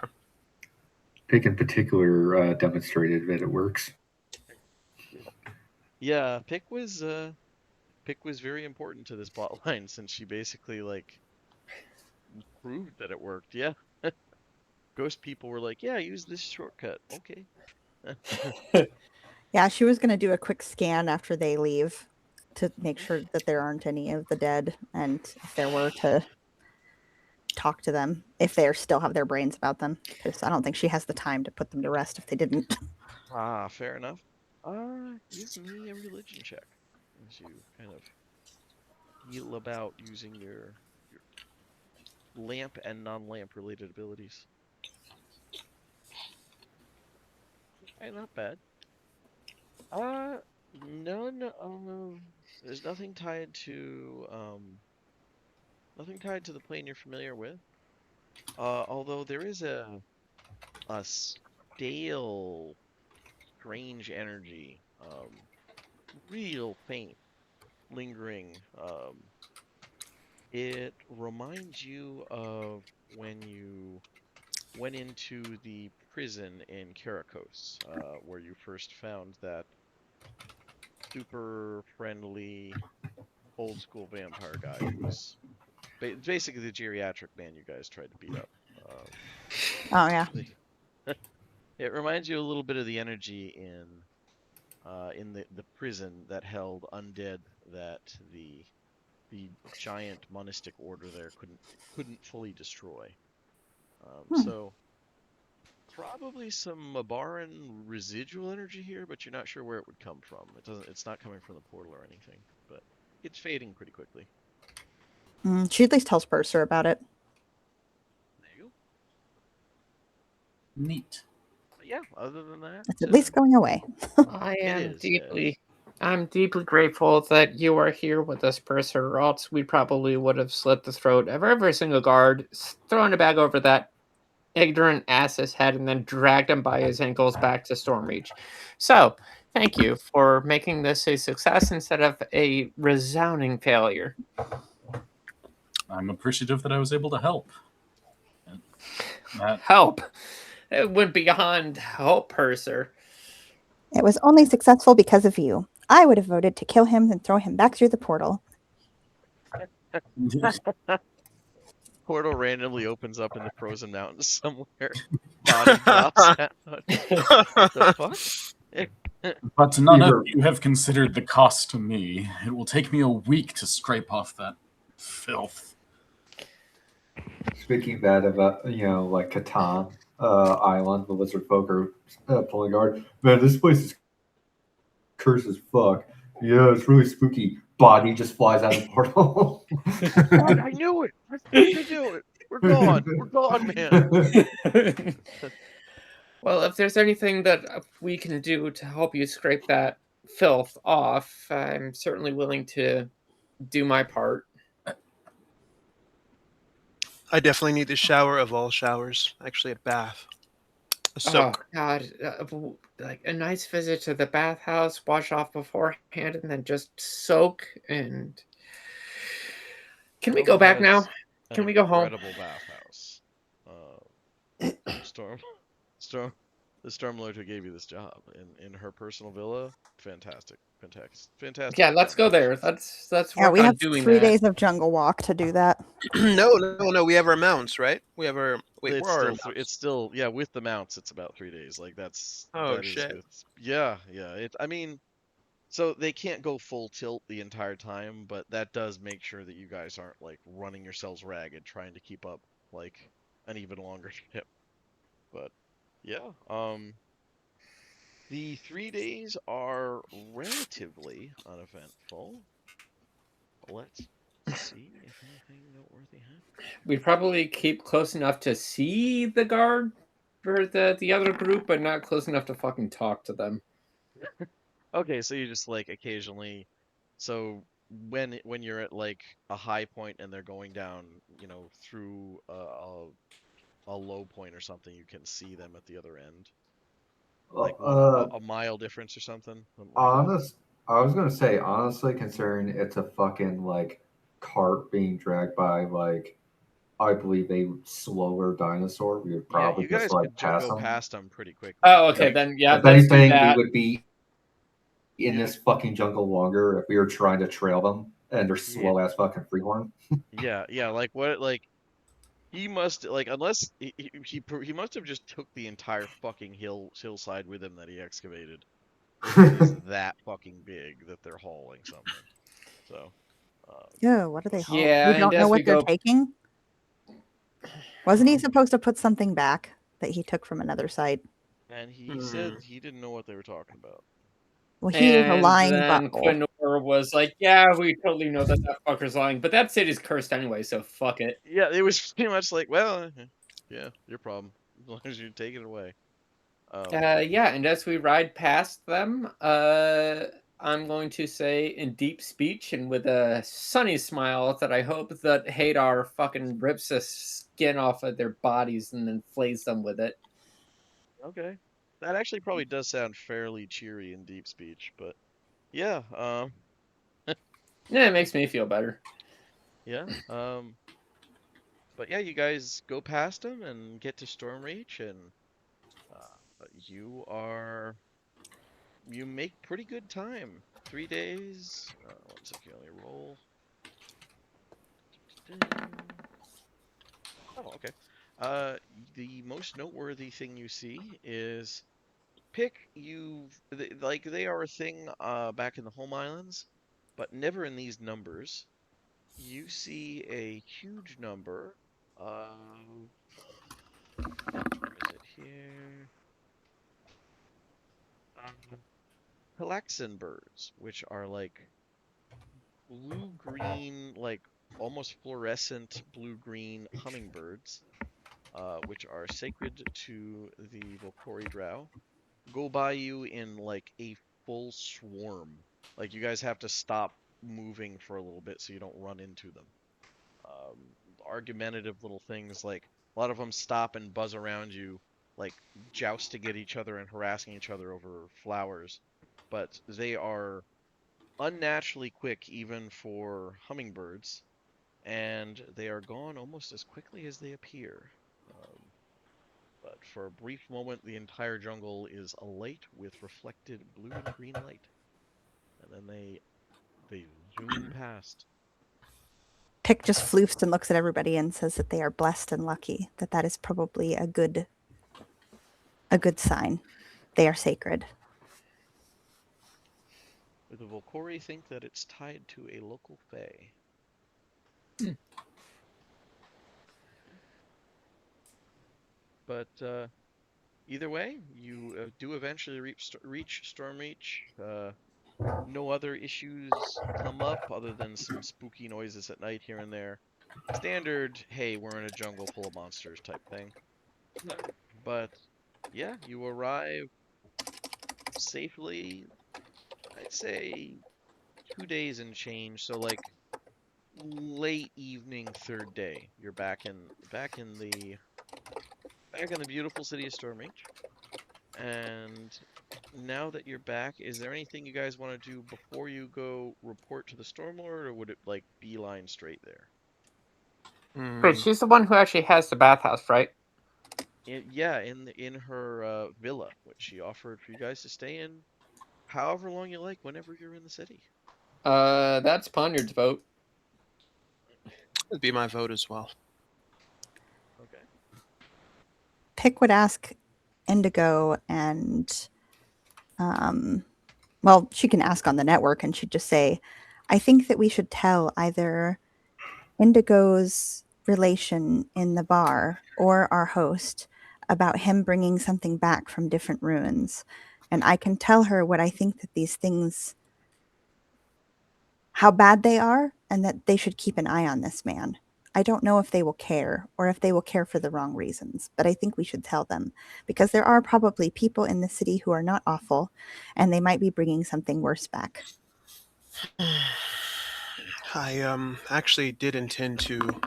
Pick in particular demonstrated that it works. Yeah, Pick was very important to this plot line since she basically like proved that it worked. Yeah. Ghost people were like, yeah, use this shortcut. Okay. Yeah, she was going to do a quick scan after they leave to make sure that there aren't any of the dead, and if there were, to talk to them if they still have their brains about them, because I don't think she has the time to put them to rest if they didn't. Ah, fair enough. Give me a religion check as you kind of feel about using your lamp and non-lamp related abilities. Hey, not bad. None of there's nothing tied to the plane you're familiar with. Although there is a stale, strange energy, real faint, lingering. It reminds you of when you went into the prison in Karakos, where you first found that super friendly old school vampire guy who was basically the geriatric man you guys tried to beat up. Oh yeah. It reminds you a little bit of the energy in the prison that held undead that the giant monistic order there couldn't fully destroy. So probably some Mabaran residual energy here, but you're not sure where it would come from. It's not coming from the portal or anything, but it's fading pretty quickly. She at least tells Purser about it. There you go. Neat. But yeah, other than that, It's at least going away. I'm deeply grateful that you are here with us, Purser, or else we probably would have slit the throat of every single guard, thrown a bag over that ignorant ass's head, and then dragged him by his ankles back to Stormreach. So, thank you for making this a success instead of a resounding failure. I'm appreciative that I was able to help. Help! It went beyond help, Purser. It was only successful because of you. I would have voted to kill him and throw him back through the portal. Portal randomly opens up in the frozen mountains somewhere. Body drops out. The fuck? But none of you have considered the cost to me. It will take me a week to scrape off that filth. Speaking bad about, like Catan Island, the lizard folk are pulling guard. Man, this place is cursed as fuck. Yeah, it's really spooky. Body just flies out of the portal. God, I knew it! I fucking knew it! We're gone! We're gone, man! Well, if there's anything that we can do to help you scrape that filth off, I'm certainly willing to do my part. I definitely need the shower of all showers. Actually, a bath. A soak. Oh, God. Like a nice visit to the bathhouse, wash off beforehand, and then just soak. And can we go back now? Can we go home? Incredible bathhouse. Storm, the Stormlord who gave you this job in her personal villa, fantastic. Yeah, let's go there. Let's Yeah, work we on have doing 3 that. days of jungle walk to do that. No. We have our mounts, right? We have our. Wait, where are our mounts? It's still with the mounts. It's about 3 days. Like that's Oh, that is shit. yeah. I mean, so they can't go full tilt the entire time, but that does make sure that you guys aren't like running yourselves ragged trying to keep up like an even longer trip. But yeah, the 3 days are relatively uneventful. Let's see if anything noteworthy happens. We probably keep close enough to see the guard for the other group, but not close enough to fucking talk to them. Okay, so you just like occasionally, so when you're at like a high point and they're going down, through a low point or something, you can see them at the other end. Like a mile difference or something. I was gonna say, honestly, considering it's a fucking like cart being dragged by like I believe a slower dinosaur, we would probably you guys just like could pass go them. past them pretty quickly. Oh, okay, then yeah. If Let's do anything, that. we would be in this fucking jungle longer if we were trying to trail them and they're slow ass fucking freehorn. Yeah. Like what? Like he must like unless he must have just took the entire fucking hillside with him that he excavated. If it is that fucking big that they're hauling something. So. Yeah, what are they hauling? Yeah, We don't and know as we what they're go- taking. Wasn't he supposed to put something back that he took from another site? And he said he didn't know what they were talking about. Well, he is a And lying then butthole. Quinor was like, "Yeah, we totally know that fucker's lying, but that city's cursed anyway, so fuck it." Yeah, it was pretty much like, well, yeah, your problem as long as you take it away. Yeah, and as we ride past them, I'm going to say in deep speech and with a sunny smile that I hope that Hadar fucking rips the skin off of their bodies and then flays them with it. Okay, that actually probably does sound fairly cheery in deep speech, but yeah, Yeah, it makes me feel better. yeah, But yeah, you guys go past them and get to Stormreach, and you are you make pretty good time. 3 days. One second, let me roll. Oh, okay. The most noteworthy thing you see is like they are a thing back in the home islands, but never in these numbers. You see a huge number of where is it here? Um, Klaxon birds, which are like blue-green, like almost fluorescent blue-green hummingbirds, which are sacred to the Volcori Drow, go by you in like a full swarm. Like you guys have to stop moving for a little bit so you don't run into them. Um, Argumentative little things like a lot of them stop and buzz around you, like jousting at each other and harassing each other over flowers. But they are unnaturally quick even for hummingbirds, and they are gone almost as quickly as they appear. Um, but for a brief moment, the entire jungle is alight with reflected blue and green light, and then they zoom past. Pick just floofs and looks at everybody and says that they are blessed and lucky, that is probably a good sign. They are sacred. The Volcori think that it's tied to a local fae. But either way, you do eventually reach Stormreach. No other issues come up other than some spooky noises at night here and there. Standard, hey, we're in a jungle full of monsters type thing. But yeah, you arrive safely, I'd say 2 days and change. So like late evening, third day, you're back in the beautiful city of Stormreach. And now that you're back, is there anything you guys want to do before you go report to the Stormlord, or would it like beeline straight there? Wait, she's the one who actually has the bathhouse, right? Yeah, in her villa, which she offered for you guys to stay in however long you like, whenever you're in the city. That's Ponyard's vote. It'd be my vote as well. Okay. Pick would ask Indigo and well, she can ask on the network and she'd just say, I think that we should tell either Indigo's relation in the bar or our host about him bringing something back from different ruins. And I can tell her what I think that these things, how bad they are, and that they should keep an eye on this man. I don't know if they will care or if they will care for the wrong reasons, but I think we should tell them because there are probably people in the city who are not awful and they might be bringing something worse back. I actually did intend to.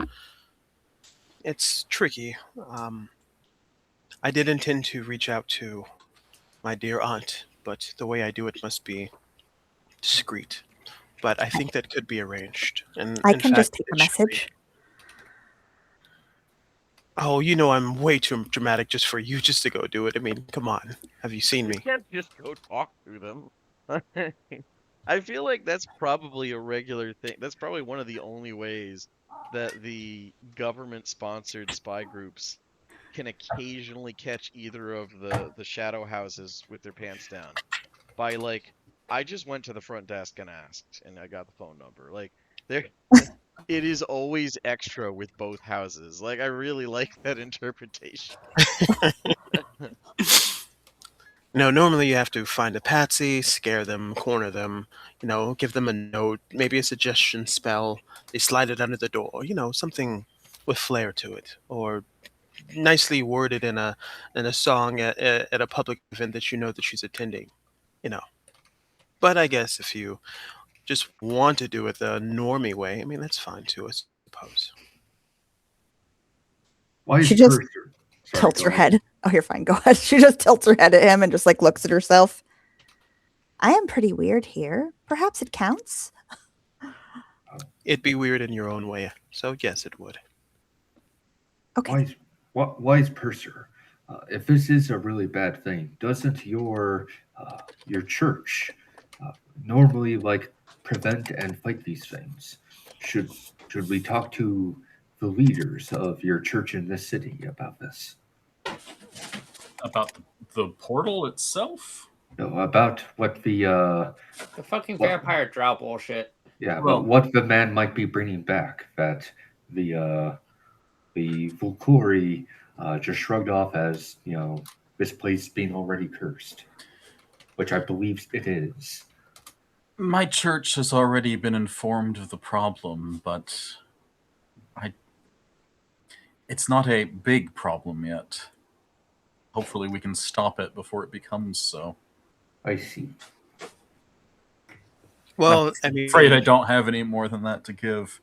It's tricky. I did intend to reach out to my dear aunt, but the way I do it must be discreet. But I think that could be arranged. And I in can fact, just take a it should be. message. Oh, you know I'm way too dramatic just for you just to go do it. I mean, come on. Have you seen You me? can't just go talk to them. I feel like that's probably a regular thing. That's probably one of the only ways that the government-sponsored spy groups can occasionally catch either of the shadow houses with their pants down. By like, I just went to the front desk and asked, and I got the phone number. Like, there, it is always extra with both houses. Like, I really like that interpretation. No, normally you have to find a patsy, scare them, corner them, give them a note, maybe a suggestion spell. They slide it under the door, something with flair to it, or nicely worded in a song at a public event that you know that she's attending, you know. But I guess if you just want to do it the normie way, I mean that's fine too, I suppose. Why She is just Cursor? Sorry, tilts go her ahead. head. Oh, you're fine. Go ahead. She just tilts her head at him and just like looks at herself. I am pretty weird here. Perhaps it counts. It'd be weird in your own way, so yes, it would. Okay. Wise purser, if this is a really bad thing, doesn't your church normally like prevent and fight these things? Should should we talk to the leaders of your church in this city about this? About the portal itself? No, about what The fucking what vampire drow bullshit. yeah, about Well, what the man might be bringing back that the Volkuri just shrugged off as, this place being already cursed, which I believe it is. my church has already been informed of the problem, but it's not a big problem yet. Hopefully we can stop it before it becomes so. I see. Well, I I'm mean, afraid I don't have any more than that to give.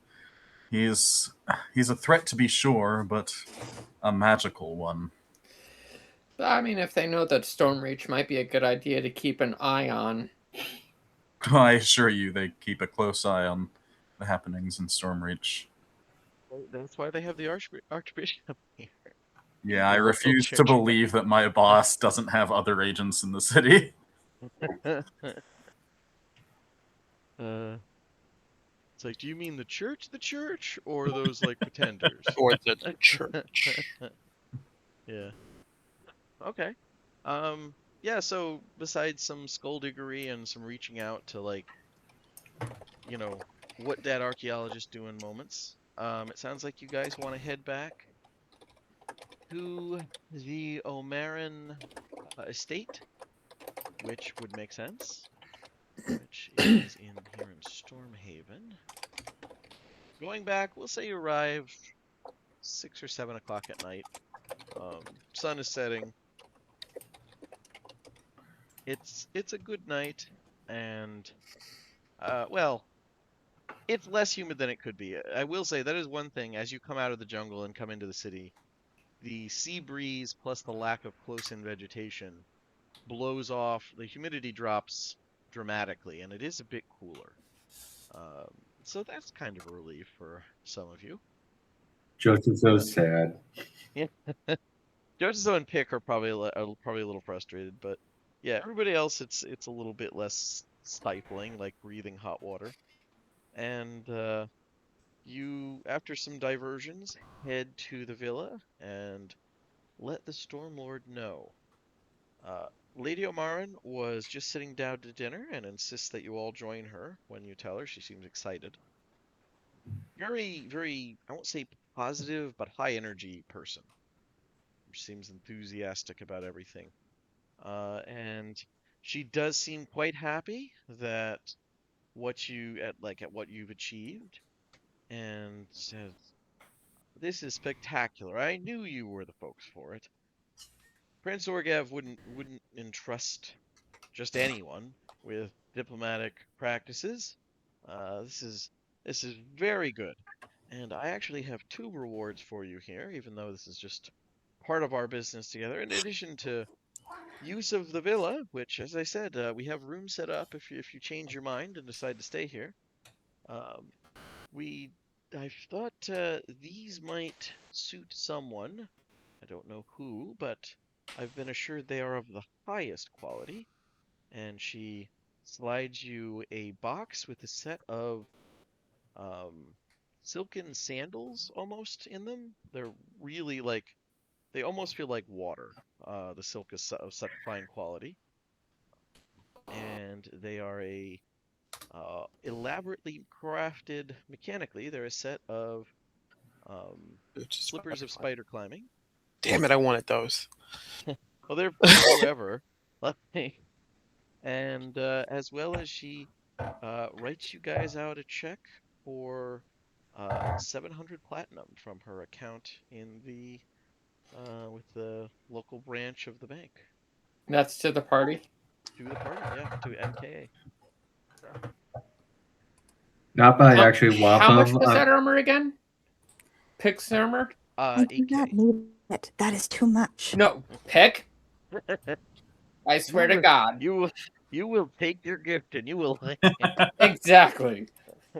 He's a threat to be sure, but a magical one. I mean, if they know that Stormreach might be a good idea to keep an eye on. I assure you they keep a close eye on the happenings in Stormreach. That's why they have the Archbishop here. Yeah, I The local refuse to church believe that my boss doesn't have other agents in the city. It's like, do you mean the church, or those like pretenders? or the church. Yeah. Okay. Yeah, so besides some skullduggery and some reaching out to like, what dead archaeologists do in moments, it sounds like you guys want to head back to the Omaran estate, which would make sense, which is here in Stormhaven. Going back, we'll say you arrive 6 or 7 o'clock at night. Sun is setting. It's a good night, and well, it's less humid than it could be. I will say that is one thing. As you come out of the jungle and come into the city, the sea breeze plus the lack of close-in vegetation blows off. The humidity drops dramatically, and it is a bit cooler. So that's kind of a relief for some of you. Joseph's so sad. Yeah. Jojo and Pick are probably a little frustrated, but yeah, everybody else it's a little bit less stifling, like breathing hot water. And you, after some diversions, head to the villa and let the Stormlord know. Lady Omaran was just sitting down to dinner and insists that you all join her when you tell her. She seems excited. Very, very, I won't say positive, but high energy person. Seems enthusiastic about everything. And she does seem quite happy that what you've achieved, and says, "This is spectacular. I knew you were the folks for it. Prince Orgev wouldn't entrust just anyone with diplomatic practices. This is very good. And I actually have 2 rewards for you here, even though this is just part of our business together. In addition to use of the villa, which, as I said, we have room set up if you change your mind and decide to stay here. I thought these might suit someone. I don't know who, but I've been assured they are of the highest quality." And she slides you a box with a set of silken sandals almost in them. They're really they almost feel like water. The silk is of such fine quality, and they are a elaborately crafted mechanically. They're a set of slippers of spider climbing. Damn it, I wanted those. Well, they're for forever. And as well as she writes you guys out a check for 700 platinum from her account in the with the local branch of the bank. That's to the party. To the party, yeah, to MKA. Not by actually How much Wapham. was that armor again? Pick's armor? I do not 8K. need it. That is too much. No, Pick. I swear to God. You will take your gift and you will. Exactly.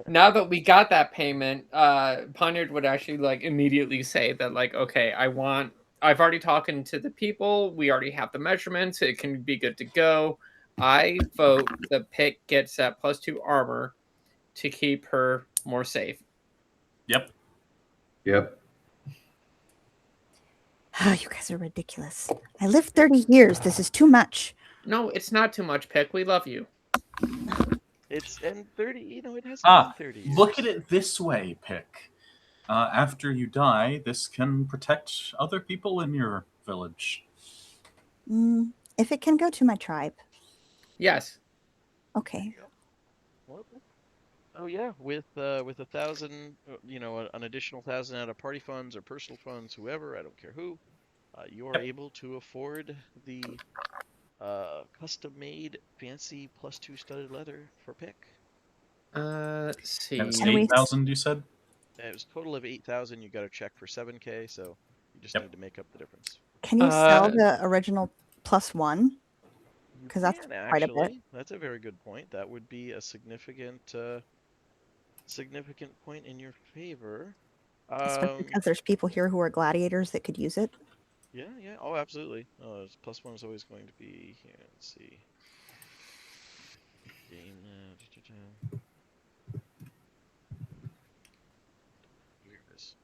now that we got that payment, Poniard would actually like immediately say that like, okay, I've already talked to the people. We already have the measurements. It can be good to go. I vote the Pick gets that +2 armor to keep her more safe. Yep. Yep. Oh, you guys are ridiculous. I lived 30 years. This is too much. No, it's not too much, Pick. We love you. It's and 30. It hasn't been 30 years. Look at it this way, Pick. After you die, this can protect other people in your village. If it can go to my tribe. Yes. Okay. Well, oh yeah, with 1,000, an additional 1,000 out of party funds or personal funds, whoever, I don't care who, you are able to afford the custom-made fancy +2 studded leather for Pick. Let's see. And it's And we- 8,000, you said? And it was a total of 8,000. You got a check for 7K, so you just need to make up the difference. Can you sell the original +1? You 'Cause that's can, quite a bit. actually. That's a very good point. That would be a significant point in your favor. Especially because there's people here who are gladiators that could use it. Yeah. Oh, absolutely. +1 is always going to be here. Let's see. Game. Here it is.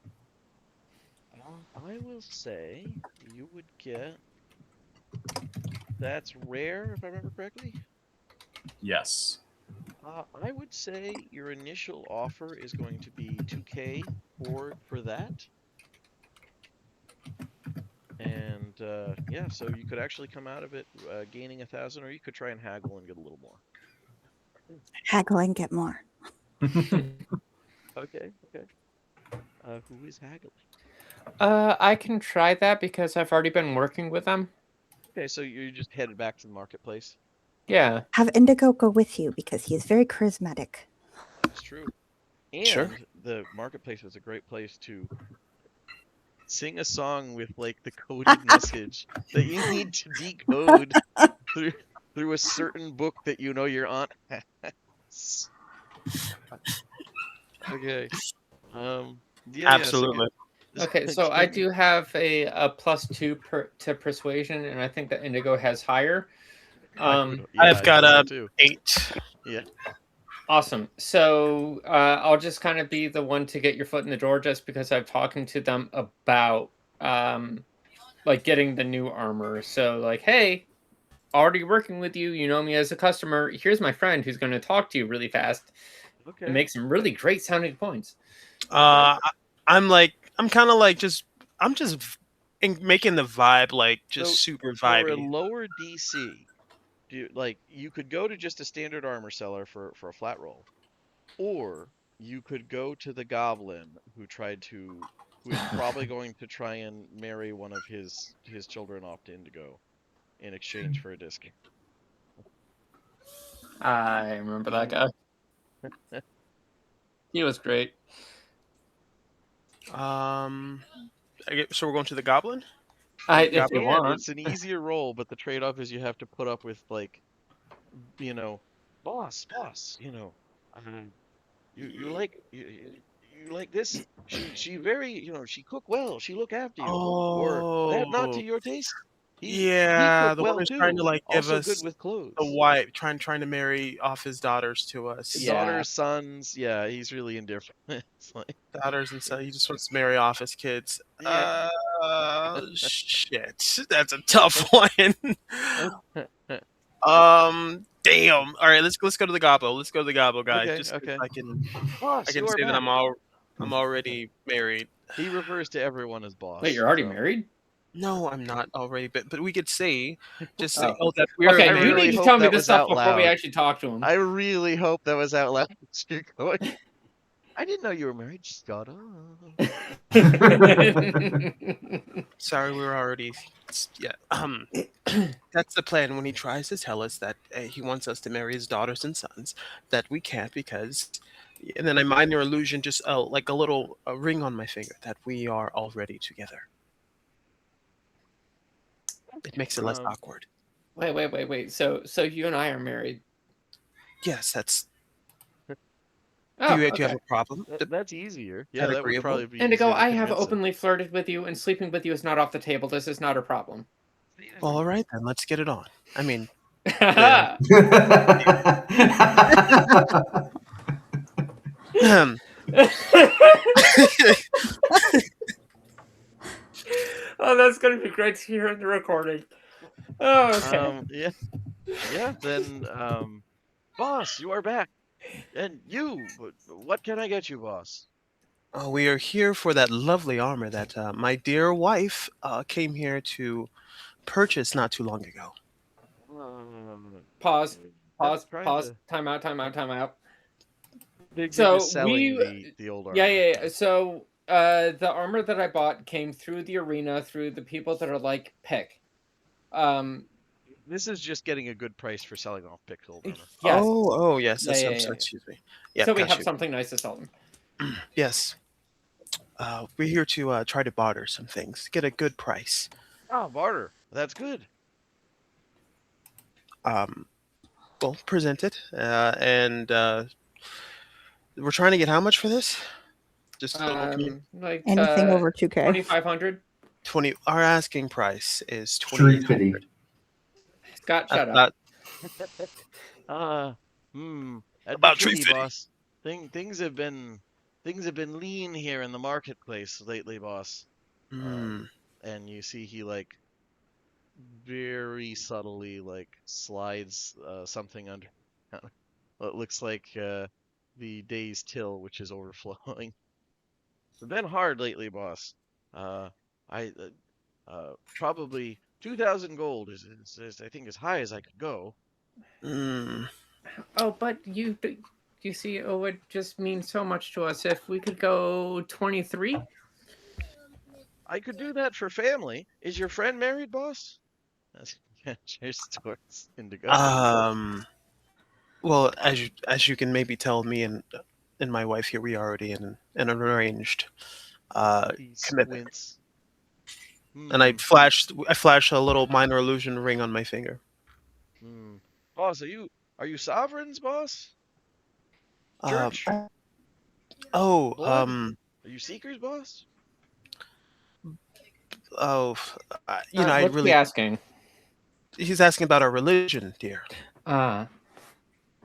I will say you would get. That's rare, if I remember correctly. Yes. I would say your initial offer is going to be 2K for that. And yeah, so you could actually come out of it gaining 1,000, or you could try and haggle and get a little more. Haggle and get more. Okay. Who is haggling? I can try that because I've already been working with them. Okay, so you just headed back to the marketplace. Yeah. Have Indigo go with you because he is very charismatic. That's true. And Sure. the marketplace is a great place to sing a song with like the coded message that you need to decode through a certain book that you know your aunt has. Okay. Yeah, Absolutely. Okay, so I do have a +2 to persuasion, and I think that Indigo has higher. I've got a 8. Yeah. Awesome. So I'll just kind of be the one to get your foot in the door, just because I'm talking to them about like getting the new armor. So like, hey, already working with you. You know me as a customer. Here's my friend who's going to talk to you really fast and make some really great sounding points. I'm just making the vibe like just super vibey. For a lower DC, you could go to just a standard armor seller for a flat roll, or you could go to the goblin who is probably going to try and marry one of his children off to Indigo in exchange for a discount. I remember that guy. He was great. So we're going to the goblin? If you want. It's an easier roll, but the trade-off is you have to put up with like, boss, you like this? She very, she cook well. She look after you. Or that not to your taste. He the well one who's too. trying to like give Also us good with clothes. the wife, trying to marry off his daughters to us. Daughters, sons, yeah, he's really indifferent. It's like, daughters and son. He just wants to marry off his kids. Yeah. Shit, that's a tough one. Damn. All right, let's go to the goblin. Let's go to the goblin guy. Okay, just okay. I can Boss, say you are that back. I'm already married. He refers to everyone as boss. Wait, you're already so. married? No, I'm not already, but we could say just Oh. say that we're Okay, I you really need to hope tell me that this was stuff out before we loud. actually talk to him. I really hope that was out loud. You're going. I didn't know you were married. Just got on. Sorry, we're already. Yeah. That's the plan. When he tries to tell us that he wants us to marry his daughters and sons, that we can't because, and then I minor illusion, just like a little ring on my finger that we are already together. It makes it less awkward. Wait. So you and I are married. Yes, that's. Oh, do you okay. have a problem? That's easier. That Yeah, that would agreeable? probably be Indigo, easier to I have convince him. openly flirted with you, and sleeping with you is not off the table. This is not a problem. Well, all right then. Let's get it on. I mean, oh, that's gonna be great to hear in the recording. Oh, okay. Yeah. Then, boss, you are back, and what can I get you, boss? we are here for that lovely armor that my dear wife came here to purchase not too long ago. Pause. I'm Pause. trying Pause. to. Time out. Time out. Time out. Big is So selling we, the old yeah, armor. yeah, yeah. So the armor that I bought came through the arena through the people that are like Pick. This is just getting a good price for selling off picked old armor. Yes. Oh, yes. Yeah, yeah, yeah. Excuse me. Yeah, So we got have you. something nice to sell them. Yes. We're here to try to barter some things, get a good price. Oh, barter. That's good. Well, present it, and we're trying to get how much for this? Just a little Like Anything over 2K. 2,500. 20. Our asking price is Street 2,800. fitty. Scott, shut up. Uh, hmm. That'd About be tricky, 350. boss. Things have been lean here in the marketplace lately, boss. Hmm. And you see he like very subtly like slides something under. What looks like the day's till, which is overflowing. It's been hard lately, boss. Uh, I probably 2,000 gold is I think as high as I could go. Hmm. Oh, but you see, it would just mean so much to us if we could go 23. I could do that for family. Is your friend married, boss? Cheers towards Indigo. Well, as you can maybe tell, me and my wife here, we are already in an arranged He commitment. squints. And I flash a little minor illusion ring on my finger. Boss, are you sovereigns, boss? Um, Church? oh, Blood? Are you seekers, boss? oh, I What's he really. asking? He's asking about our religion, dear. Oh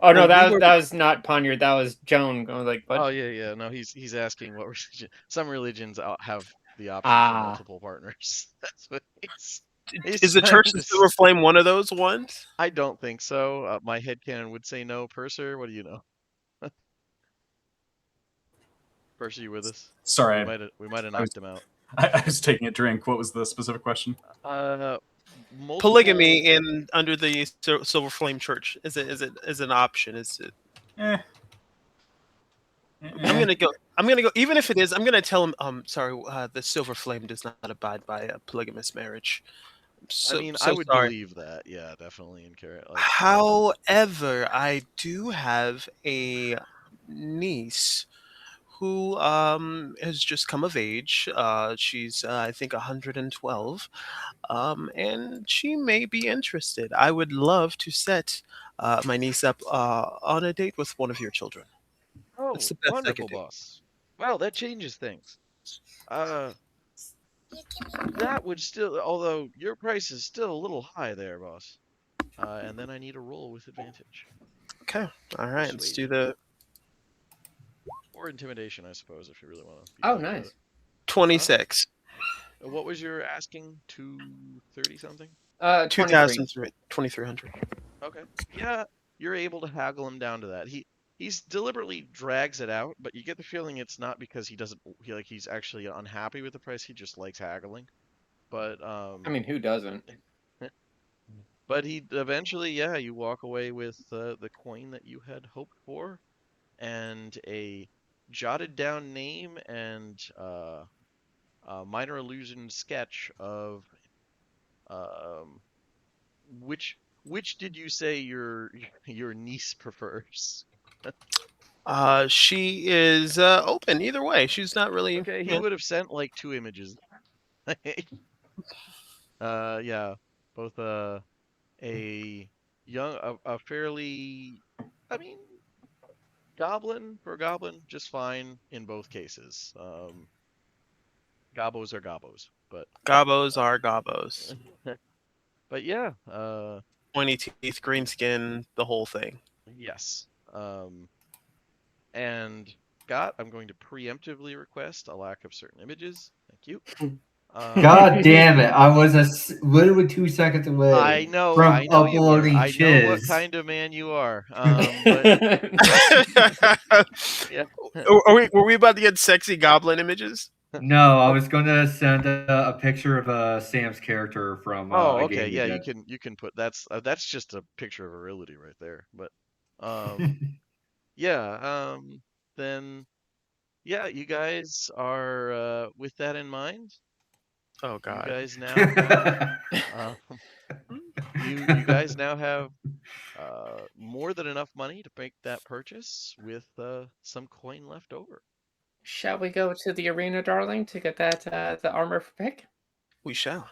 Well, no, we that were- was not Poniard. That was Joan going like, what? Oh yeah. No, he's asking what religion. Some religions have the option for multiple partners. That's what he's Is the trying Church to of Silver Flame one of those ones? I don't think so. My headcanon would say no. Purser, what do you know? Purser, you with us? Sorry, We might have knocked him out. I was taking a drink. What was the specific question? Multiple Polygamy under the Silver Flame Church is an option? Is it? Eh. I'm gonna go. Even if it is, I'm gonna tell him. Sorry, the Silver Flame does not abide by a polygamous marriage. I mean, I would believe that. Yeah, definitely in carrot. Like, however, I do have a niece who has just come of age. She's I think 112, and she may be interested. I would love to set my niece up on a date with one of your children. That's the best I wonderful, could do. boss. Well, that changes things. That would still, although your price is still a little high there, boss. And then I need a roll with advantage. Okay, all right. Let's do Persuasion. the Or intimidation, I suppose, if you really want to. Oh, nice. 26. What was your asking? 230 something? 2,300. Okay. Yeah, you're able to haggle him down to that. He's deliberately drags it out, but you get the feeling it's not because he's actually unhappy with the price. He just likes haggling. But I mean, who doesn't? But he eventually, yeah, you walk away with the coin that you had hoped for, and a jotted down name and a minor illusion sketch of which did you say your niece prefers? She is open either way. She's not really. Okay, he would have sent like 2 images. Yeah, both a fairly, I mean, Goblin for a goblin, just fine in both cases. Gobos are gobos, but Gobos are gobos. but yeah, Pointy teeth, green skin, the whole thing. yes. And Scott, I'm going to preemptively request a lack of certain images. Thank you. God damn it! I was literally 2 seconds away I know from you were. uploading I know what Chiz. kind of man you are. But yeah. Were we about to get sexy goblin images? No, I was gonna send a picture of Sam's character from Oh, a okay. game we Yeah, did. you can put that's just a picture of virility right there. But yeah, then yeah, you guys are with that in mind, Oh you God. guys now have you guys now have more than enough money to make that purchase with some coin left over. Shall we go to the arena, darling, to get that the armor for pick? We shall.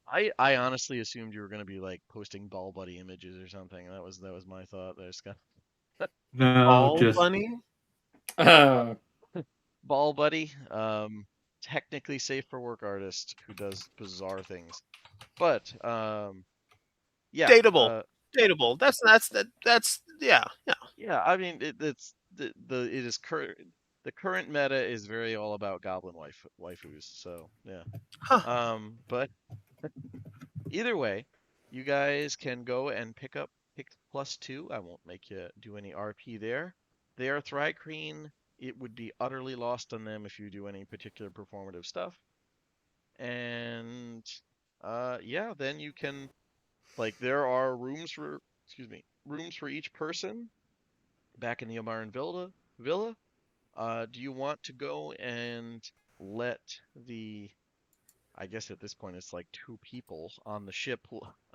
I honestly assumed you were going to be like posting ball buddy images or something. That was my thought. I just got No, All just bunny? Uh, ball buddy. Technically safe for work artist who does bizarre things, but yeah, Dateable. Dateable. That's yeah. yeah. I mean, it's it is current. The current meta is very all about goblin waifus. So yeah. Huh. But either way, you guys can go and pick +2. I won't make you do any RP there. They are Thri-kreen. It would be utterly lost on them if you do any particular performative stuff. And yeah, then you can like there are rooms for each person back in the Amaran Villa. Do you want to go and let the I guess at this point it's like 2 people on the ship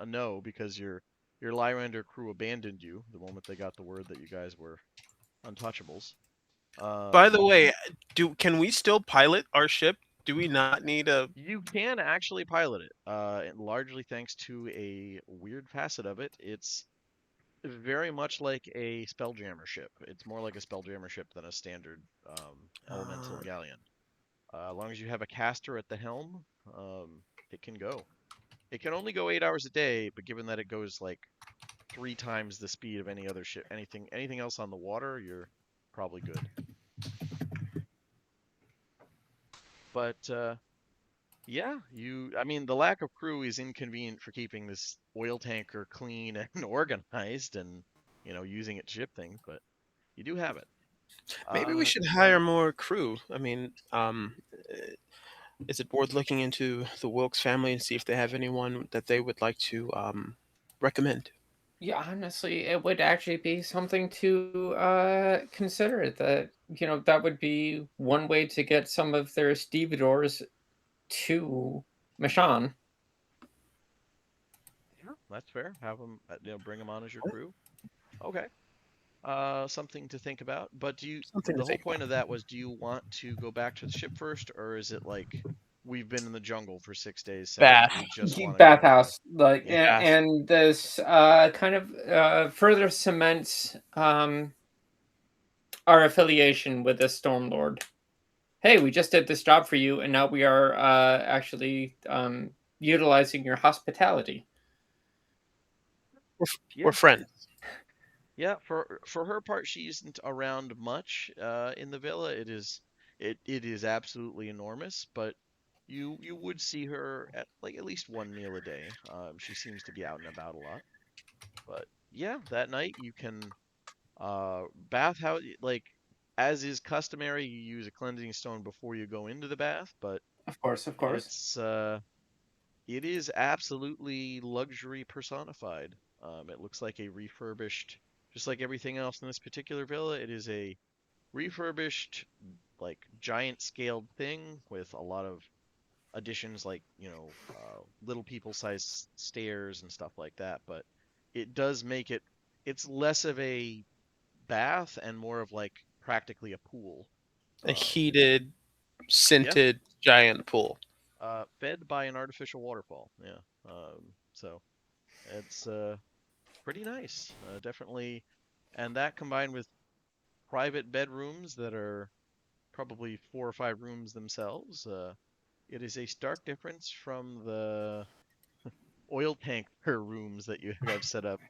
know because your Lyrander crew abandoned you the moment they got the word that you guys were untouchables. By the way, can we still pilot our ship? Do we not need a You can actually pilot it, and largely thanks to a weird facet of it. It's very much like a Spelljammer ship. It's more like a Spelljammer ship than a standard elemental galleon. As long as you have a caster at the helm, it can go. It can only go 8 hours a day, but given that it goes like 3 times the speed of any other ship, anything else on the water, you're probably good. But yeah, I mean, the lack of crew is inconvenient for keeping this oil tanker clean and organized, and using it to ship things. But you do have it. maybe we should Yeah. hire more crew. I mean, is it worth looking into the Wilkes family and see if they have anyone that they would like to recommend? yeah, honestly, it would actually be something to consider. That that would be one way to get some of their stevedores to Mishann. Yeah, that's fair. Have them, bring them on as your crew. Okay. Something to think about. But Something to the whole think point about. of that was, do you want to go back to the ship first, or is it like we've been in the jungle for 6 days, 7, Bath. we just want to go to Bathhouse, like, yeah. Bath. and this kind of further cements our affiliation with the Stormlord. Hey, we just did this job for you, and now we are actually utilizing your hospitality. We're friends. Yeah, for her part, she isn't around much in the villa. It is absolutely enormous, but you would see her at like at least one meal a day. She seems to be out and about a lot. But yeah, that night you can bathhouse like as is customary, you use a cleansing stone before you go into the bath, but Of course, of course. it is absolutely luxury personified. It looks like a refurbished, just like everything else in this particular villa. It is a refurbished, like giant scaled thing with a lot of additions, like little people sized stairs and stuff like that. But it does make it. It's less of a bath and more of like practically a pool. A Um, heated, yeah, scented giant pool. fed by an artificial waterfall. Yeah. So it's pretty nice. Definitely and that combined with private bedrooms that are probably 4 or 5 rooms themselves, it is a stark difference from the oil tanker rooms that you have set up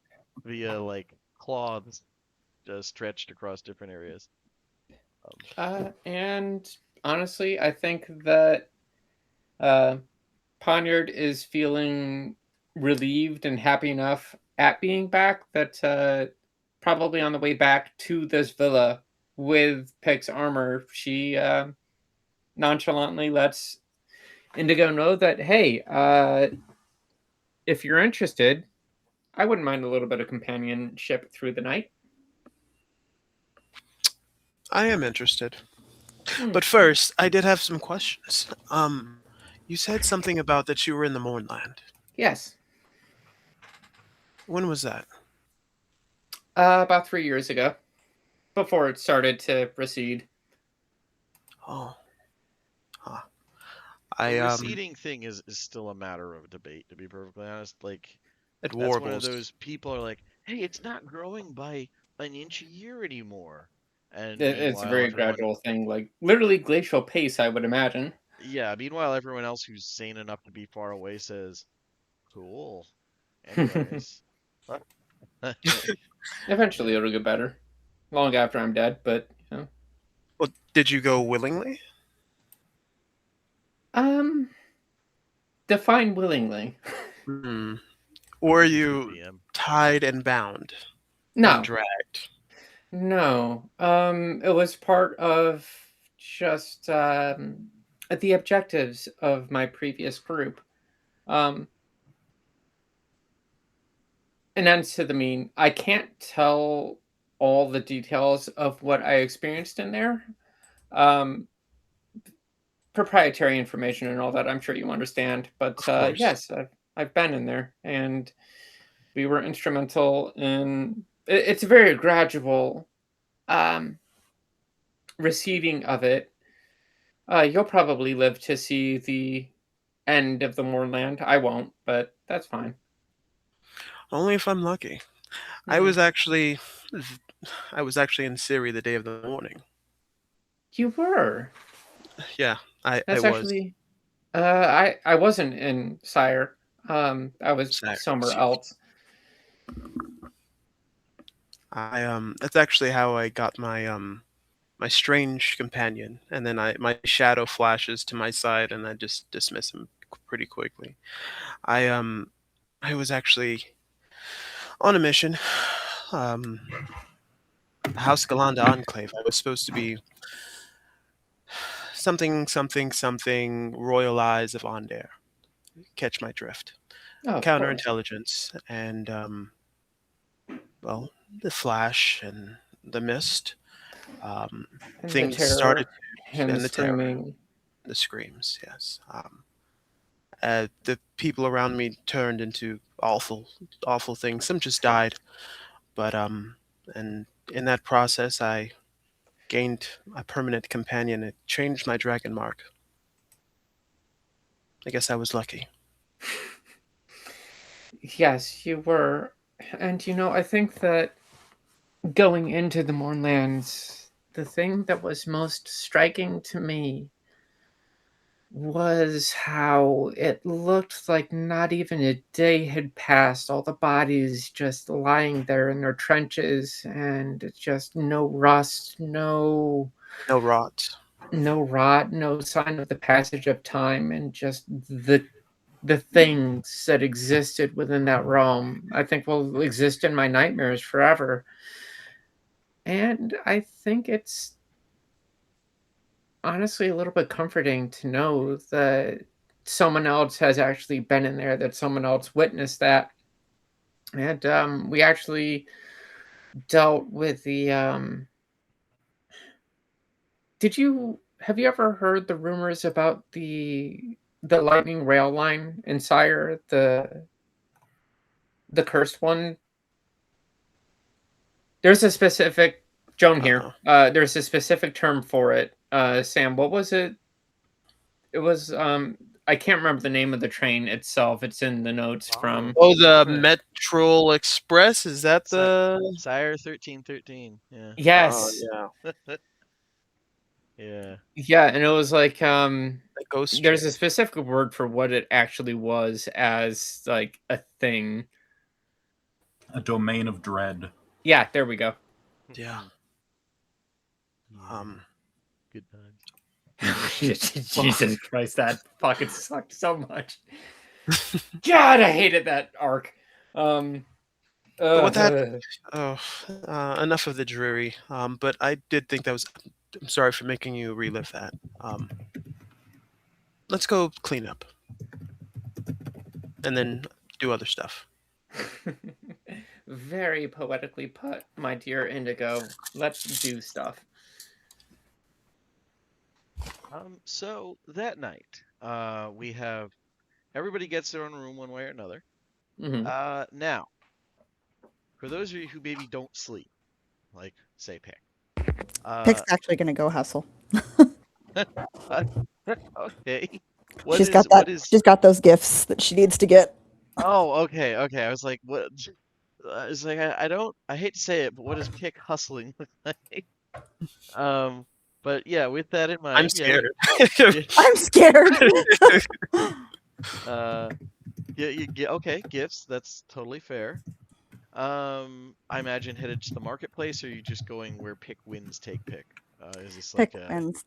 via like cloths stretched across different areas. And honestly, I think that uh, Poniard is feeling relieved and happy enough at being back that probably on the way back to this villa with Peg's armor, she nonchalantly lets Indigo know that, hey, if you're interested, I wouldn't mind a little bit of companionship through the night. I am interested. Hmm. But first, I did have some questions. You said something about that you were in the Mournland. Yes. When was that? About 3 years ago, before it started to recede. Oh. Huh. The receding thing is still a matter of debate, to be perfectly honest. Like, It that's one of warbles. those people are like, hey, it's not growing by an inch a year anymore. And It's a meanwhile, very everyone, gradual thing, like literally glacial pace, I would imagine. yeah, meanwhile, everyone else who's sane enough to be far away says, cool. Anyways. Eventually, it'll get better. Long after I'm dead, but you know. Well, did you go willingly? Um, define willingly. Hmm. Or are you DM. tied and bound and No, dragged? no. It was part of just the objectives of my previous group. Um, and ends to the mean. I can't tell all the details of what I experienced in there. Um, proprietary information and all that. I'm sure you understand, but Of course. yes, I've been in there, and we were instrumental in. It's a very gradual um, receding of it. You'll probably live to see the end of the Moorland. I won't, but that's fine. Only if I'm lucky. I Hmm. was actually I was actually in Siri the day of the morning. You were. Yeah, I That's was. actually. I wasn't in Sire. I was Sorry, somewhere excuse else. that's actually how I got my strange companion, and then my shadow flashes to my side, and I just dismiss him pretty quickly. I um I was actually on a mission. Um, House Galanda Enclave. I was supposed to be something Royal Eyes of Ondair. Catch my drift. Oh, of course. Counterintelligence and well, the flash and the mist. Um, And the things started terror and the and the terror, screaming. the screams. Yes. The people around me turned into awful things. Some just died, but and in that process, I gained a permanent companion. It changed my dragon mark. I guess I was lucky. Yes, you were. And I think that going into the Mournlands, the thing that was most striking to me was how it looked like not even a day had passed. All the bodies just lying there in their trenches, and just no rust, No rot. no rot, no sign of the passage of time, and just the things that existed within that realm, I think will exist in my nightmares forever. And I think it's honestly a little bit comforting to know that someone else has actually been in there, that someone else witnessed that. And we actually dealt with the. Did you have you ever heard the rumors about the lightning rail line in Sire, the cursed one? There's a specific Joan here. Uh, There's a specific term for it. Sam, what was it? It was I can't remember the name of the train itself. It's in the notes from. Oh, the Sure. Metro Express, is that Si- the? Sire 1313. Yeah. Oh Yes. yeah, Yeah. Yeah, and it was like the ghost there's train. a specific word for what it actually was as like a thing. A domain of dread. Yeah, there we go. Yeah. Yeah, good times. Jesus Christ, that fucking sucked so much. God, I hated that arc. But with that, enough of the dreary. But I did think that was. I'm sorry for making you relive that. Let's go clean up, and then do other stuff. Very poetically put, my dear Indigo. Let's do stuff. So that night, we have everybody gets their own room one way or another. Mhm. Now, for those of you who maybe don't sleep, like say Pick. Pick's actually going to go hustle. Okay. She's got that. What is? She's got those gifts that she needs to get. Oh, okay, okay. I was like, what? It's like I don't. I hate to say it, but what does Pick hustling look like? But yeah, with that in mind, I'm scared. I'm scared. yeah, okay, gifts. That's totally fair. I imagine headed to the marketplace, or are you just going where Pick wins, take Pick? Is this like Pick a wins.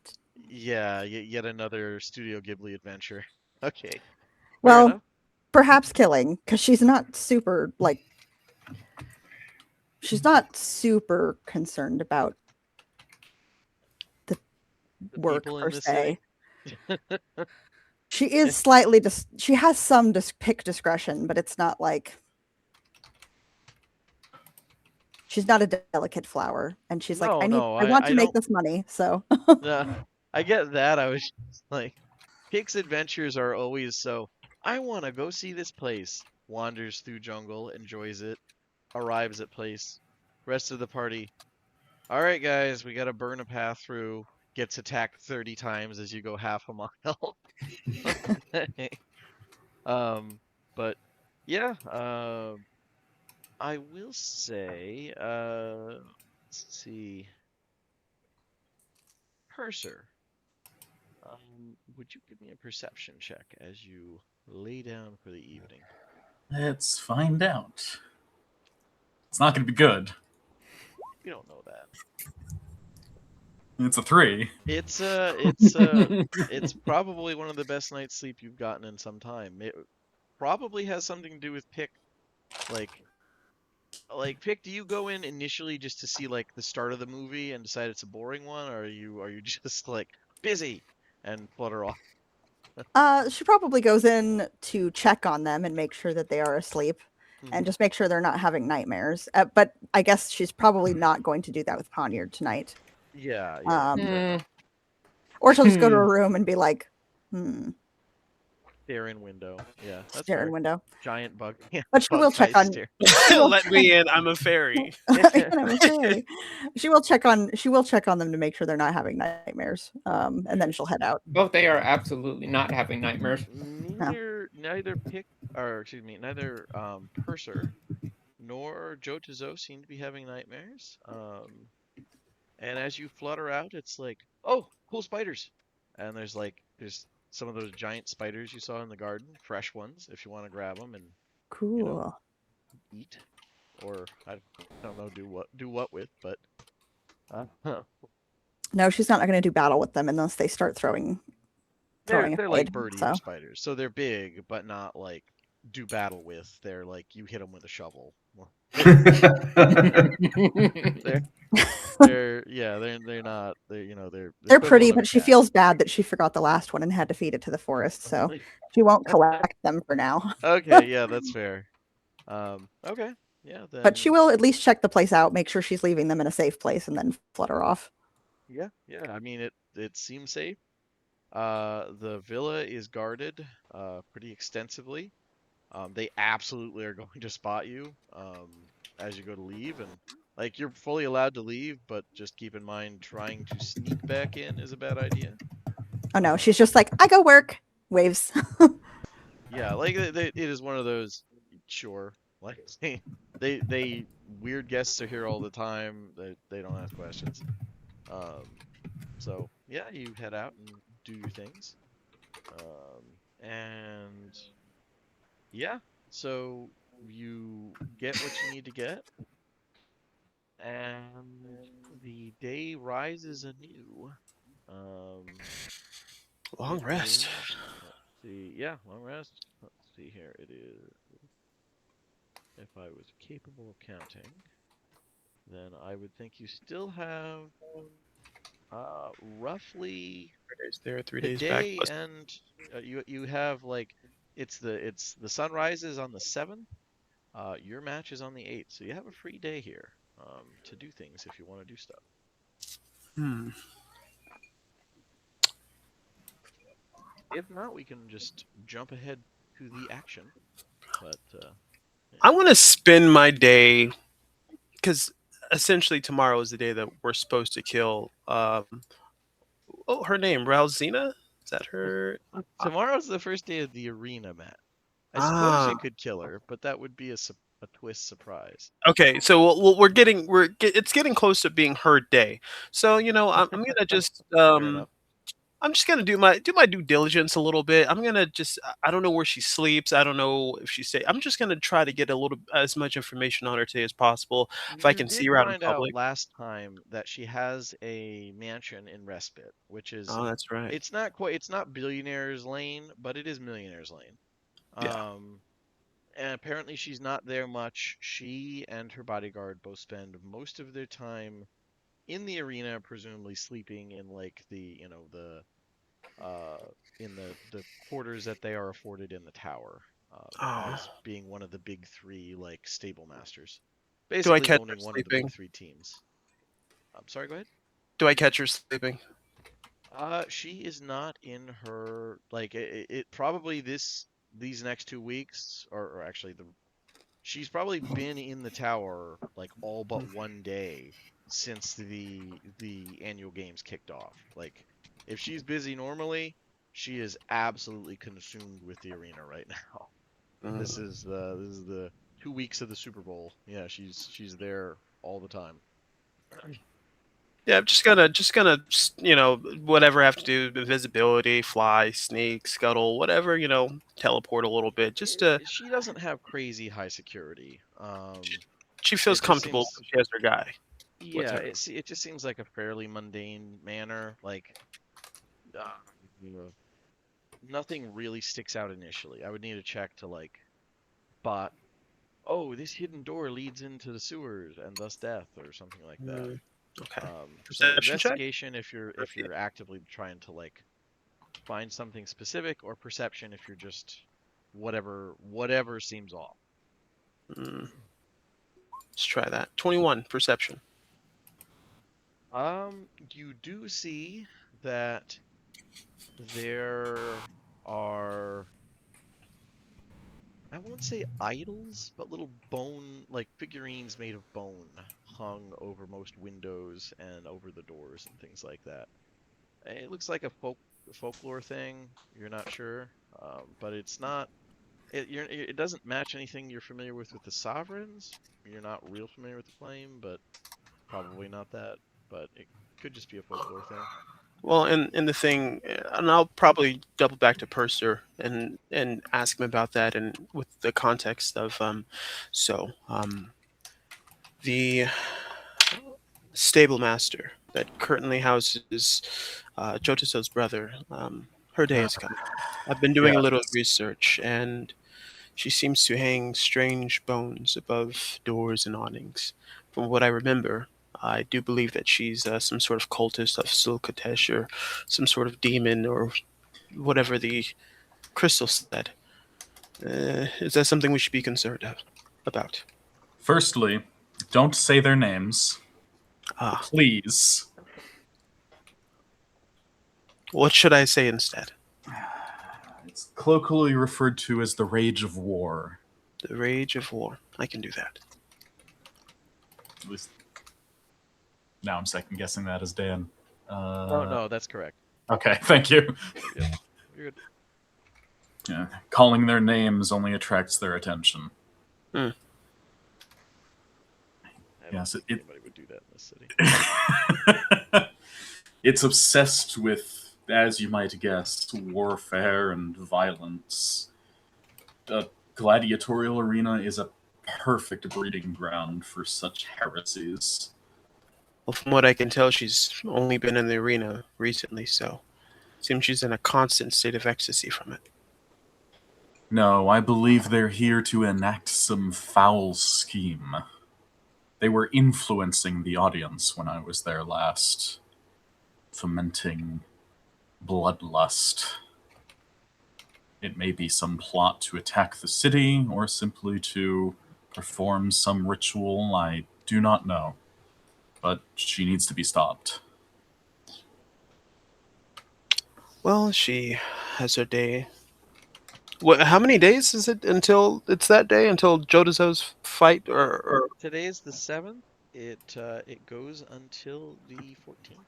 yeah, yet another Studio Ghibli adventure? Okay, fair Well, enough. perhaps killing, because she's not super like. She's not super concerned about the The work people per in the se. city. She is slightly she has some pick discretion, but it's not like she's not a delicate flower, and she's like, No, I want I to make don't. this money, so I get that. I was just like, Pick's adventures are always so. I want to go see this place. Wanders through jungle, enjoys it, arrives at place. Rest of the party. All right, guys, we got to burn a path through. Gets attacked 30 times as you go half a mile. um, but yeah, I will say, let's see, Purser. Would you give me a perception check as you lay down for the evening? Let's find out. It's not going to be good. You don't know that. It's a 3. It's probably one of the best night's sleep you've gotten in some time. It probably has something to do with Pick. Like Pick, do you go in initially just to see like the start of the movie and decide it's a boring one, or are you just like busy and flutter off? she probably goes in to check on them and make sure that they are asleep, and just make sure they're not having nightmares. But I guess she's probably not going to do that with Poniard tonight. Yeah. Or she'll just go to her room and be like, Stare in window. Yeah, that's stare fair. in window. Giant bug. Yeah, But she will check on. Let me in. I'm a fairy. I'm a fairy. She will check on them to make sure they're not having nightmares. And then she'll head out. Both they are absolutely not having nightmares. Neither Pick, or excuse me, neither Purser nor Jotazo seem to be having nightmares. And as you flutter out, it's like, oh, cool spiders. And there's some of those giant spiders you saw in the garden, fresh ones, if you want to grab them and Cool. eat, or I don't know, do what with, but No, she's not going to do battle with them unless they start throwing. they're a like fade, bird so. eater spiders, so they're big, but not like do battle with. They're like you hit them with a shovel. They're not They're equivalent pretty, of but a she cat. feels bad that she forgot the last one and had to feed it to the forest, so she won't collect them for now. Okay, yeah, that's fair. Okay, yeah, then. But she will at least check the place out, make sure she's leaving them in a safe place, and then flutter off. Yeah. I mean, it seems safe. The villa is guarded pretty extensively. They absolutely are going to spot you as you go to leave, and like you're fully allowed to leave, but just keep in mind trying to sneak back in is a bad idea. Oh no, she's just like, I go work. waves. Yeah, like it is one of those. Sure, like they weird guests are here all the time. They don't ask questions. Um, so yeah, you head out and do your things. And yeah, so you get what you need to get, and the day rises anew. Um, Long it rest. is. Let's see. Yeah, long rest. Let's see here. It is. If I was capable of counting, then I would think you still have roughly 3 days there, 3 days back. today, and you have like it's the sun rises on the 7th. Your match is on the 8th, so you have a free day here to do things if you want to do stuff. Hmm. If not, we can just jump ahead to the action. But I want to spend my day because essentially tomorrow is the day that we're supposed to kill. Oh, her name Ralzina. Is that her? tomorrow's the first day of the arena, Matt. I suppose Ah. you could kill her, but that would be a twist surprise. Okay, so it's getting close to being her day. So I'm gonna just Fair enough. I'm just gonna do my due diligence a little bit. I'm gonna just I don't know where she sleeps. I don't know if she stay. I'm just gonna try to get a little as much information on her today as possible. If I You can see did her out in find out public. last time that she has a mansion in Respite, which is Oh, that's right. it's not Billionaire's Lane, but it is Millionaire's Lane. Yeah. And apparently she's not there much. She and her bodyguard both spend most of their time in the arena, presumably sleeping in like uh in the quarters that they are afforded in the tower, Oh, as being one of the big three like stable masters, do I basically catch her owning one of the big sleeping? three teams. I'm sorry, go ahead. Do I catch her sleeping? She is not in her like it probably these next 2 weeks, or actually she's probably been in the tower like all but one day since the annual games kicked off. Like, if she's busy normally, she is absolutely consumed with the arena right now. Mm. This is the 2 weeks of the Super Bowl. Yeah, she's there all the time. Yeah, I'm just gonna whatever I have to do, invisibility, fly, sneak, scuttle, whatever, teleport a little bit, just to She doesn't have crazy high security. she feels It just comfortable seems when she has her guy with Yeah, her. it just seems like a fairly mundane manner. Like, uh, you know, nothing really sticks out initially. I would need a check to like, but oh, this hidden door leads into the sewers and thus death or something like that. Mm, okay. So Perception check? investigation if you're actively trying to like find something specific, or perception if you're just whatever seems off. Mm, let's try that. 21 perception. You do see that there are, I won't say idols, but little bone, like figurines made of bone, hung over most windows and over the doors and things like that. It looks like a folklore thing. You're not sure, but it's not. It doesn't match anything you're familiar with the sovereigns. You're not real familiar with the flame, but probably not that. But it could just be a folklore thing. Well, and the thing, and I'll probably double back to Purser and ask him about that, and with the context of the stable master that currently houses Jotaso's brother. Her day has come. I've been doing Yeah. a little research, and she seems to hang strange bones above doors and awnings. From what I remember, I do believe that she's some sort of cultist of Sulkatesh, or some sort of demon, or whatever the crystal said. Is that something we should be concerned about? Firstly, don't say their names, Ah, please. what should I say instead? It's colloquially referred to as the Rage of War. The rage of war. I can do that. At least now I'm second guessing that as Dan. No, that's correct. Okay, thank you. Yeah, you're good. Calling their names only attracts their attention. Hmm. I don't think anybody would do that in this city. It's obsessed with, as you might guess, warfare and violence. A gladiatorial arena is a perfect breeding ground for such heresies. Well, from what I can tell, she's only been in the arena recently, so it seems she's in a constant state of ecstasy from it. No, I believe they're here to enact some foul scheme. They were influencing the audience when I was there last, fomenting bloodlust. It may be some plot to attack the city, or simply to perform some ritual, I do not know. But she needs to be stopped. Well, she has her day. What? How many days is it until it's that day? Until Jodazo's fight, or Today is the 7th. It goes until the 14th.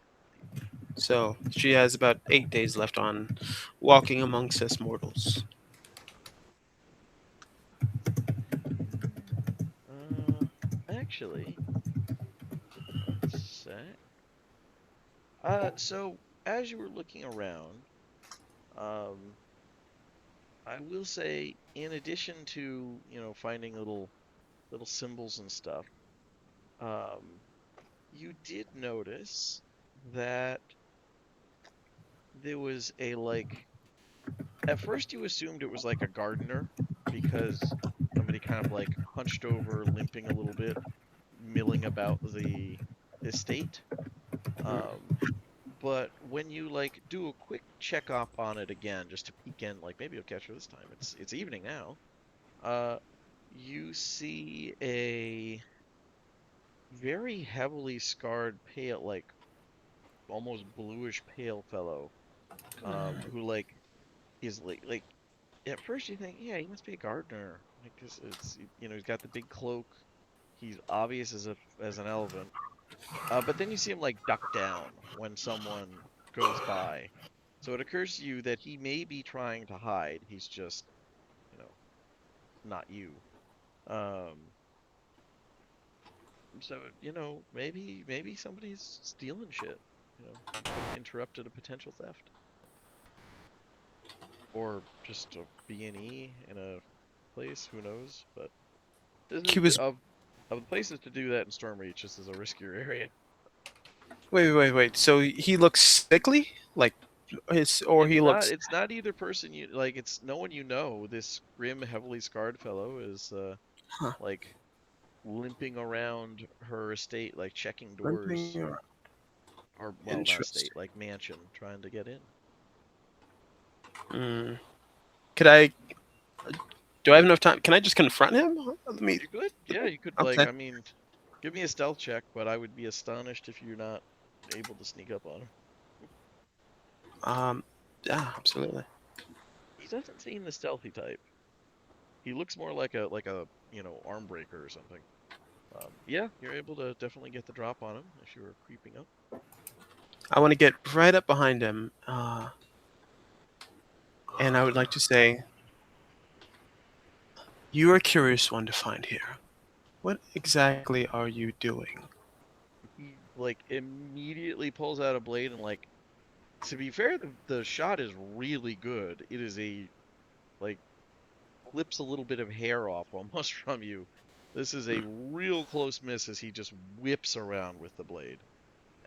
so she has about 8 days left on walking amongst us mortals. Actually, one sec. So as you were looking around, I will say, in addition to finding little symbols and stuff, you did notice that there was a at first you assumed it was like a gardener because somebody kind of hunched over, limping a little bit, milling about the estate. But when you do a quick check up on it again, just to peek in, maybe you'll catch her this time. It's evening now. You see a very heavily scarred, pale, almost bluish pale fellow, who is at first you think, yeah, he must be a gardener, because it's he's got the big cloak, he's obvious as an elephant, but then you see him duck down when someone goes by, so it occurs to you that he may be trying to hide. He's just you know not you. Um, so maybe somebody's stealing shit. Could have interrupted a potential theft, or just a B&E in a place. Who knows? But this He is was. of the places to do that in Stormreach. This is a riskier area. Wait. So he looks sickly, like he looks. It's not either person you It's no one you know. This grim, heavily scarred fellow is Huh. limping around her estate, checking doors, Limping around. or well, not Interesting. estate, mansion, trying to get in. Could I? Do I have enough time? Can I just confront him? Let me. You could, yeah, you could. Okay. I mean, give me a stealth check, but I would be astonished if you're not able to sneak up on him. Yeah, absolutely. He doesn't seem the stealthy type. He looks more like a arm breaker or something. Yeah, you're able to definitely get the drop on him if you were creeping up. I want to get right up behind him, and I would like to say, you are a curious one to find here. What exactly are you doing? He immediately pulls out a blade and to be fair, the shot is really good. It is clips a little bit of hair off almost from you. This is a real close miss as he just whips around with the blade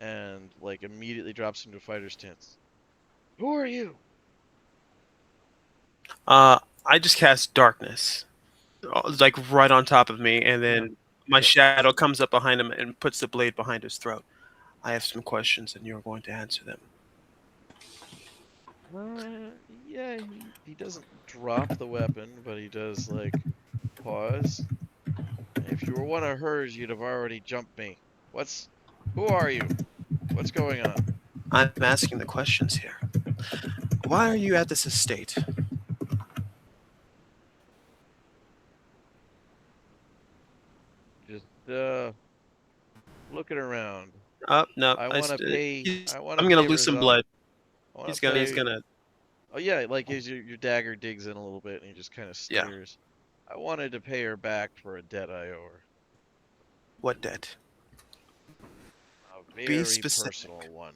and immediately drops into a fighter stance. Who are you? I just cast darkness, right on top of me, and then my shadow comes up behind him and puts the blade behind his throat. I have some questions, and you're going to answer them. Yeah, he doesn't drop the weapon, but he does pause. If you were one of hers, you'd have already jumped me. Who are you? What's going on? I'm asking the questions here. Why are you at this estate? Just looking around. No. I want to pay. I'm gonna lose some blood. I want He's to gonna. pay Oh yeah, like as your dagger digs in a little bit and he just kind of Yeah. sneers. I wanted to pay her back for a debt I owe her. What debt? A Be very specific. personal one.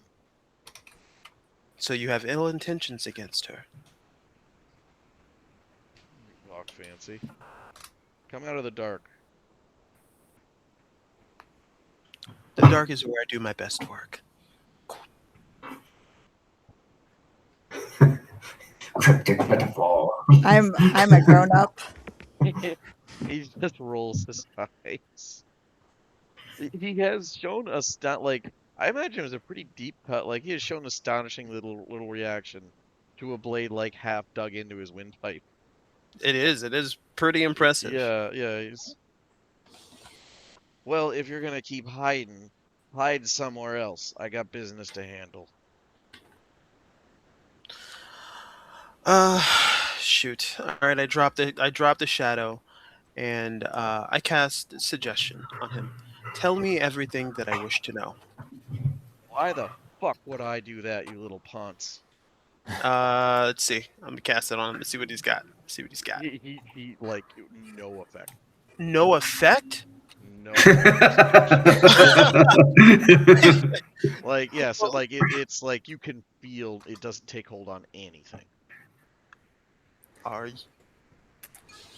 So you have ill intentions against her. You talk fancy. Come out of the dark. The dark is where I do my best work. Cryptic metaphor. I'm a grown up. He just rolls his eyes. He has shown us that, like, I imagine it was a pretty deep cut. Like, he has shown astonishing little reaction to a blade like half dug into his windpipe. It is pretty impressive. Yeah. Well, if you're gonna keep hiding, hide somewhere else. I got business to handle. Uh, shoot. All right, I dropped the shadow, and I cast suggestion on him. Tell me everything that I wish to know. Why the fuck would I do that, you little ponce? Let's see. I'm gonna cast it on him. Let's see what he's got. See what he's got. Like, no effect. No effect. No effect. Like, yeah, so like it's like you can feel it doesn't take hold on anything. Are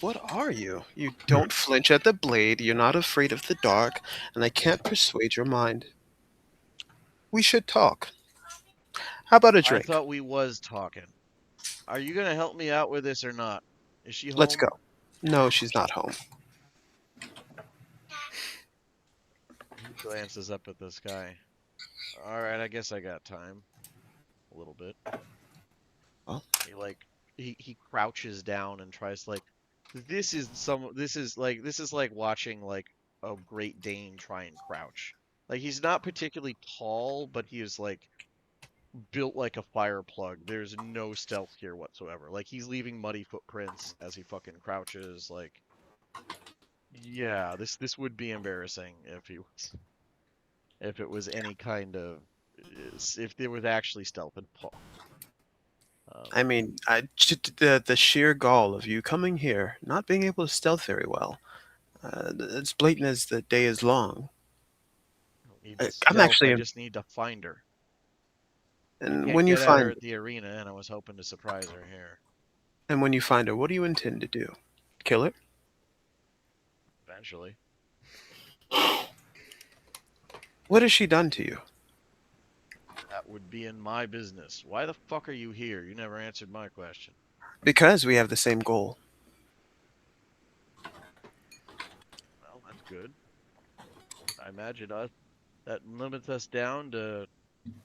What are you? You don't flinch at the blade. You're not afraid of the dark, and I can't persuade your mind. We should talk. How about a I drink? thought we was talking. Are you gonna help me out with this or not? Is she Let's home? go. No, she's not home. He glances up at the sky. All right, I guess I got time. A little bit. Well, He crouches down and tries to, like, this is like watching like a Great Dane try and crouch. Like, he's not particularly tall, but he is like built like a fire plug. There's no stealth here whatsoever. Like, he's leaving muddy footprints as he fucking crouches. Like, yeah, this would be embarrassing if it was any kind of if there was actually stealth involved. I mean, the sheer gall of you coming here, not being able to stealth very well. It's blatant as the day is long. Don't need to I'm stealth, I actually, just need to find her. I and can't when you get at her find, at the arena, and I was hoping to surprise her here. her, what do you intend to do? Kill her? Eventually. What has she done to you? That would be in my business. Why the fuck are you here? You never answered my question. Because we have the same goal. Well, that's good. I imagine that limits us down to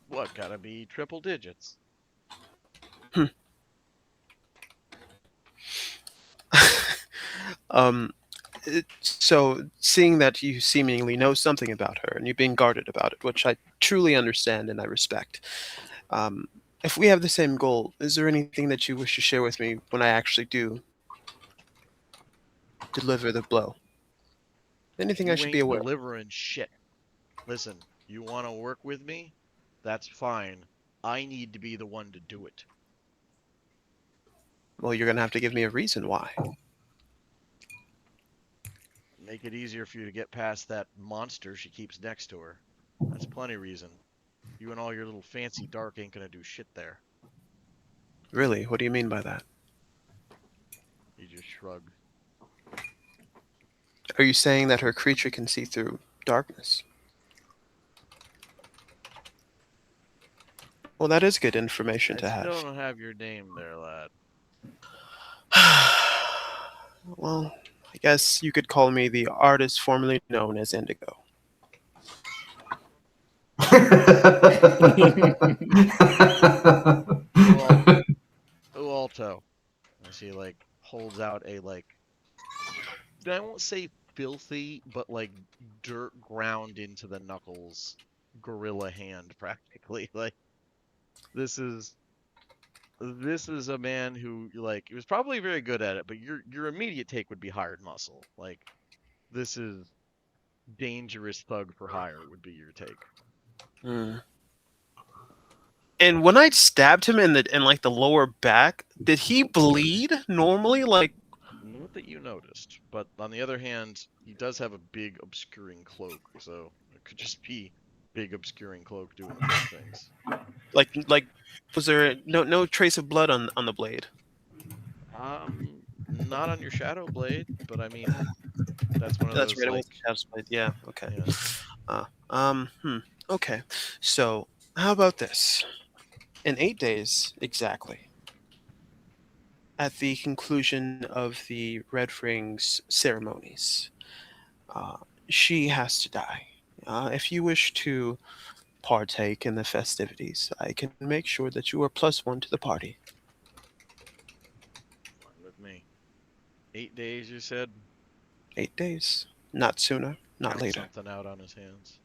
what? Gotta be triple digits. um, so seeing that you seemingly know something about her and you're being guarded about it, which I truly understand and I respect. Um, if we have the same goal, is there anything that you wish to share with me when I actually do deliver the blow? Anything I You should be ain't aware of? delivering shit. Listen, you want to work with me? That's fine. I need to be the one to do it. Well, you're going to have to give me a reason why. Make it easier for you to get past that monster she keeps next to her. That's plenty reason. You and all your little fancy dark ain't gonna do shit there. Really? What do you mean by that? He just shrugged. Are you saying that her creature can see through darkness? Well, that is good information to I still have. don't have your name there, lad. Well, I guess you could call me the artist formerly known as Indigo. Ualto. As he, like, holds out a, like, I won't say filthy, but, like, dirt ground into the knuckles gorilla hand, practically. Like, this is a man who, like, was probably very good at it, but your immediate take would be hired muscle. Like, this is dangerous thug for hire would be your take. Hmm. And when I stabbed him in like the lower back, did he bleed normally? Like, Not that you noticed, but on the other hand, he does have a big obscuring cloak, so it could just be big obscuring cloak doing cloak things. like, was there no trace of blood on the blade? Not on your shadow blade, but I mean, that's one of That's those right. It was like, the Shadows blade. Yeah. Okay. yeah. Okay. So how about this? In 8 days exactly, at the conclusion of the Red Rings ceremonies, uh, she has to die. If you wish to partake in the festivities, I can make sure that you are +1 to the party. Fine with me. 8 days, you said? 8 days, not sooner, not Count later. something out on his hands.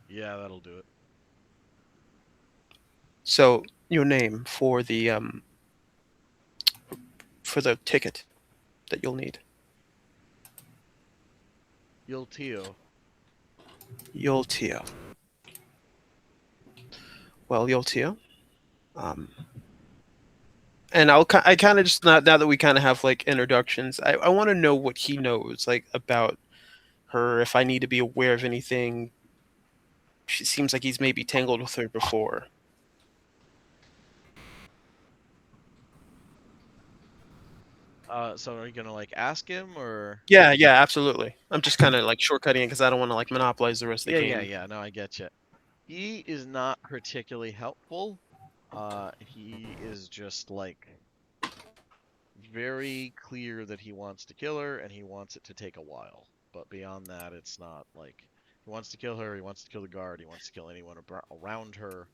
Yeah, that'll do it. So your name for the ticket that you'll need. Yultio. Yoltio. Well, Yoltio. Um, and I kind of just now that we kind of have like introductions, I want to know what he knows like about her. If I need to be aware of anything, she seems like he's maybe tangled with her before. So are you gonna like ask him or? Yeah, yeah, absolutely. I'm just kind of like shortcutting it because I don't want to like monopolize the rest of the game. Yeah. No, I get you. He is not particularly helpful. He is just like very clear that he wants to kill her and he wants it to take a while. But beyond that, it's not like he wants to kill her, he wants to kill the guard, he wants to kill anyone around her.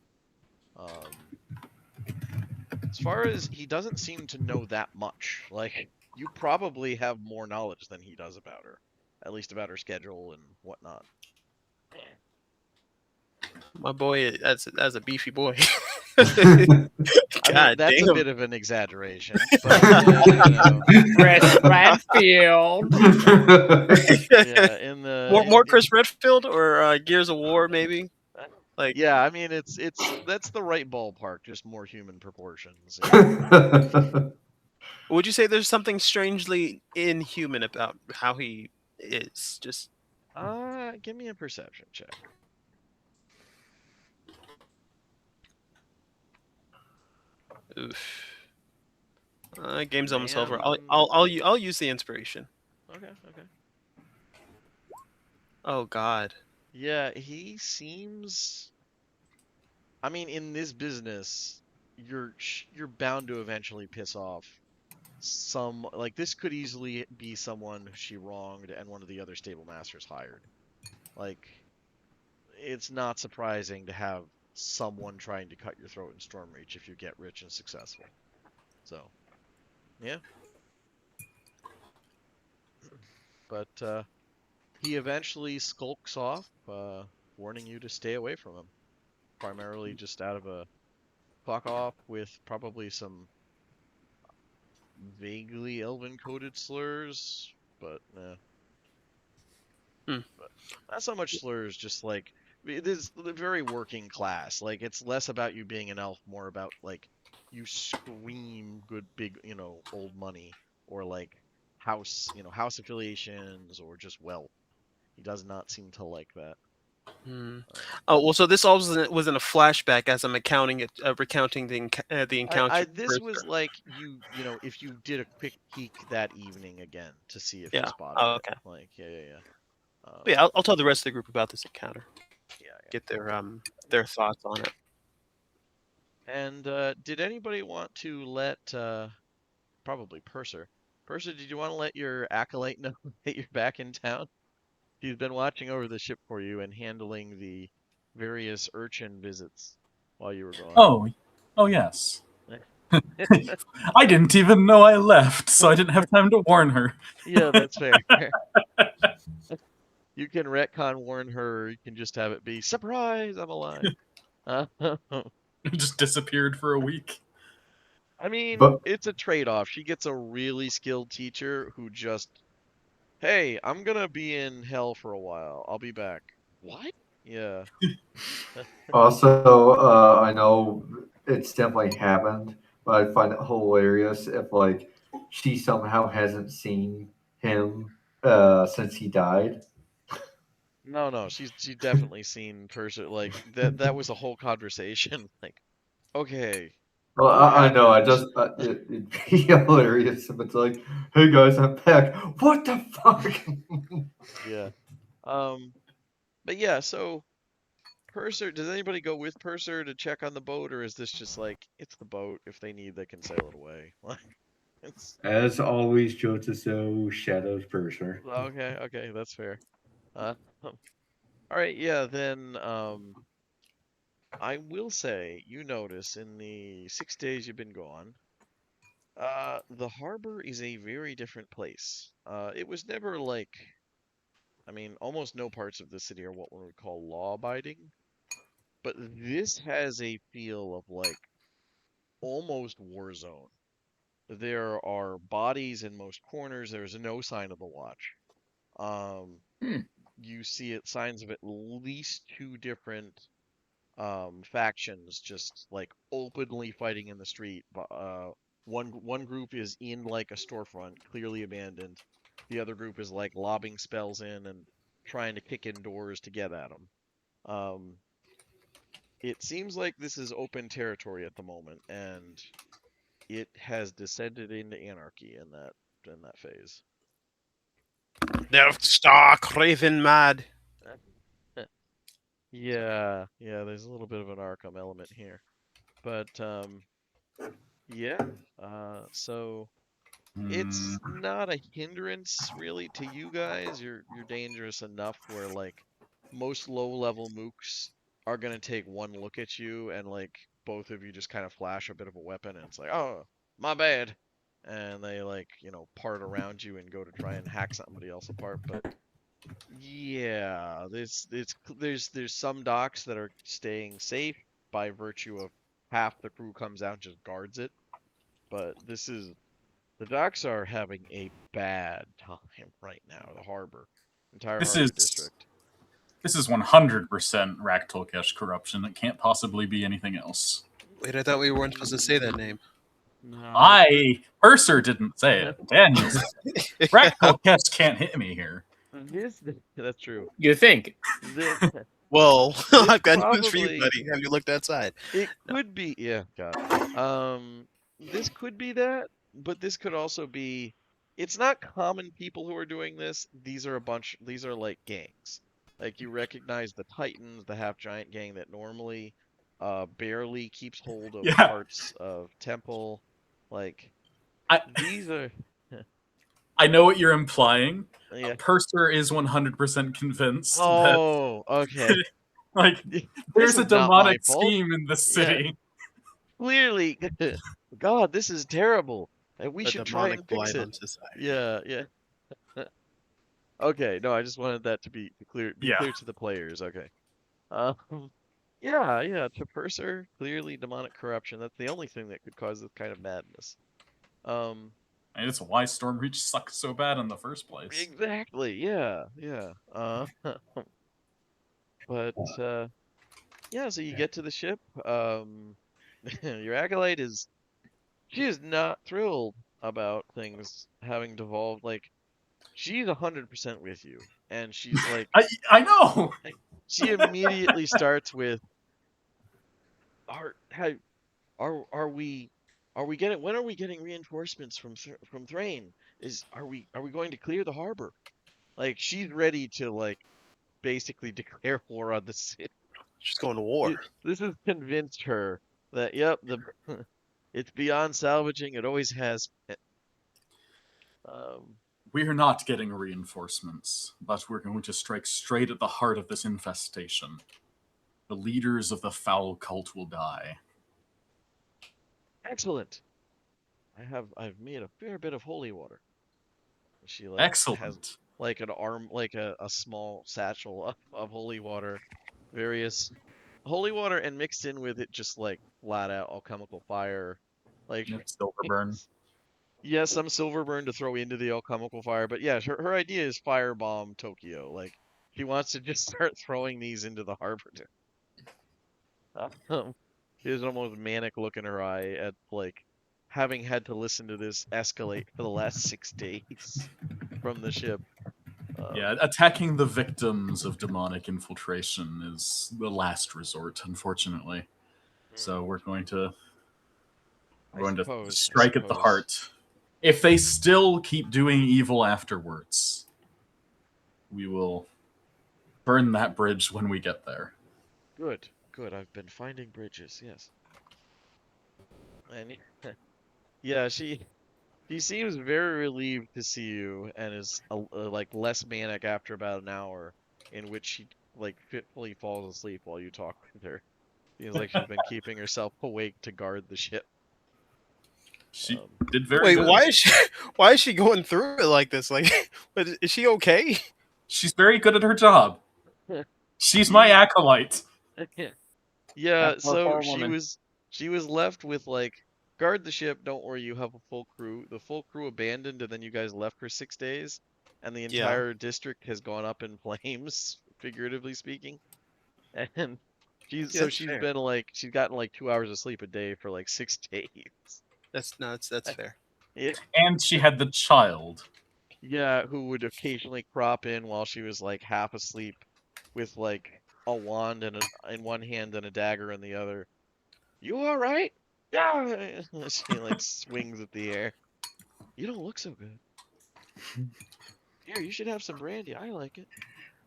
As far as he doesn't seem to know that much. Like, you probably have more knowledge than he does about her, at least about her schedule and whatnot. My boy, as a beefy boy. I mean, God that's a damn. bit of an exaggeration, but you know, Chris Redfield. yeah, in the More Chris Redfield or Gears of War maybe. Like, yeah, I mean, that's the right ballpark, just more human proportions. Yeah. would you say there's something strangely inhuman about how he is? Just Give me a perception check. oof. Game's almost over. Man. I'll use the inspiration. Okay. Oh God. Yeah, he seems. I mean, in this business, you're bound to eventually piss off some. Like this could easily be someone she wronged and one of the other stable masters hired. Like, it's not surprising to have someone trying to cut your throat in Stormreach if you get rich and successful. So, yeah. But he eventually skulks off, warning you to stay away from him. Primarily just out of a fuck off with probably some vaguely elven coded slurs, but Hmm. but not so much slurs, just like it is very working class. Like it's less about you being an elf, more about like you scream good big, old money or like house affiliations or just wealth. He does not seem to like that. Hmm. Um, Oh well, so this all was in a flashback as I'm recounting the encounter. this was like if you did a quick peek that evening again to see if you Yeah. spotted Oh, it. okay. Like, yeah. But yeah, I'll tell the rest of the group about this encounter. Yeah. Get their thoughts on it. And did anybody want to let probably Purser? Purser, did you want to let your acolyte know that you're back in town? He's been watching over the ship for you and handling the various urchin visits while you were gone. Oh yes. I didn't even know I left, so I didn't have time to warn her. Yeah, that's fair. You can retcon warn her. You can just have it be surprise. I'm alive. Just disappeared for a week. I mean, But it's a trade-off. She gets a really skilled teacher who just, hey, I'm gonna be in hell for a while. I'll be back. What? Yeah. also, I know it's definitely happened. But I find it hilarious if like she somehow hasn't seen him since he died. No, she's definitely seen person like that was a whole conversation. Like, okay, Well, what I know. I happened? just it'd be hilarious if it's like, "Hey guys, I'm back." What the fuck? Yeah. Um, but yeah, so Purser, does anybody go with Purser to check on the boat, or is this just like it's the boat? If they need, they can sail it away. Like, it's As always, Jotaso shadows Purser. okay, that's fair. All right, yeah, then I will say you notice in the 6 days you've been gone, the harbor is a very different place. It was never like, I mean, almost no parts of the city are what one would call law-abiding, but this has a feel of like almost war zone. There are bodies in most corners. There's no sign of the watch. Um, Hmm. you see it signs of at least two different factions just like openly fighting in the street. One group is in like a storefront, clearly abandoned. The other group is like lobbing spells in and trying to kick in doors to get at them. Um, it seems like this is open territory at the moment, and it has descended into anarchy in that phase. They're stark, raving mad. Yeah, there's a little bit of an Arkham element here. But yeah. So Hmm. it's not a hindrance really to you guys. You're dangerous enough where like most low-level mooks are gonna take one look at you and like both of you just kind of flash a bit of a weapon and it's like, oh, my bad. And they like, part around you and go to try and hack somebody else apart. But yeah, there's some docks that are staying safe by virtue of half the crew comes out and just guards it. But the docks are having a bad time right now. The harbor, entire This harbor is district. this is 100% Raktolkesh corruption. It can't possibly be anything else. Wait, I thought we weren't supposed to say that name. No, Purser didn't say it. Daniel said it. Raktolkesh can't hit me here. this that's true. You think? This Well, this I've got news for you, probably buddy. Have you looked outside? it could be, yeah, God. This could be that, but this could also be, it's not common people who are doing this. These are like gangs. Like you recognize the Titans, the half giant gang that normally barely keeps hold of Yeah, parts of Temple. Like I these are I know what you're implying. yeah. Purser is 100% convinced that Oh, okay. like This there's a is not my demonic fault. scheme in the Yeah, city. clearly. God, this is terrible. And we A should try demonic and fix blight it. on society. Yeah. Okay, no, I just wanted that to be Yeah. clear to the players. Okay. Um, yeah, to Purser, clearly demonic corruption. That's the only thing that could cause this kind of madness. Um, And it's why Stormreach sucks so bad in the first place. exactly. Yeah. But yeah, so you get to the ship. Your acolyte she is not thrilled about things having devolved. Like she's 100% with you, and she's like, I know. she immediately starts with, "Are how are we getting when are we getting reinforcements from Thrain? Are we going to clear the harbor?" Like she's ready to like basically declare war on the city. She's going to war. This has convinced her that yep, the it's beyond salvaging. It always has been. Um, We're not getting reinforcements, but we're going to strike straight at the heart of this infestation. The leaders of the foul cult will die. Excellent. I've made a fair bit of holy water. She like has Excellent. like an arm like a small satchel of holy water, various holy water and mixed in with it just like flat out alchemical fire. Like Silver burn. yeah, some silver burn to throw into the alchemical fire, but yeah, her idea is firebomb Tokyo. Like she wants to just start throwing these into the harbor. There's an almost manic look in her eye at like having had to listen to this escalate for the last 6 days from the ship. Yeah, attacking the victims of demonic infiltration is the last resort, unfortunately. So we're going to strike at the heart. If they still keep doing evil afterwards, we will burn that bridge when we get there. Good, good. I've been finding bridges. Yes. And yeah, she seems very relieved to see you and is like less manic after about an hour, in which she like fitfully falls asleep while you talk with her. Seems like she's been keeping herself awake to guard the ship. She did very Wait, good. why is she going through it like this? Like, but is she okay? She's very good at her job. She's my acolyte. Yeah, That poor, so poor she woman. was left with like guard the ship, don't worry, you have a full crew. The full crew abandoned and then you guys left for 6 days and the Yeah. entire district has gone up in flames, figuratively speaking. And she's Yeah, so that's she's fair. been like she's gotten like 2 hours of sleep a day for like 6 days. That's fair. Yeah, And she had the child. yeah, who would occasionally crop in while she was like half asleep with like a wand in one hand and a dagger in the other. You all right? Yeah. She like swings at the air. You don't look so good. Here, you should have some brandy. I like it.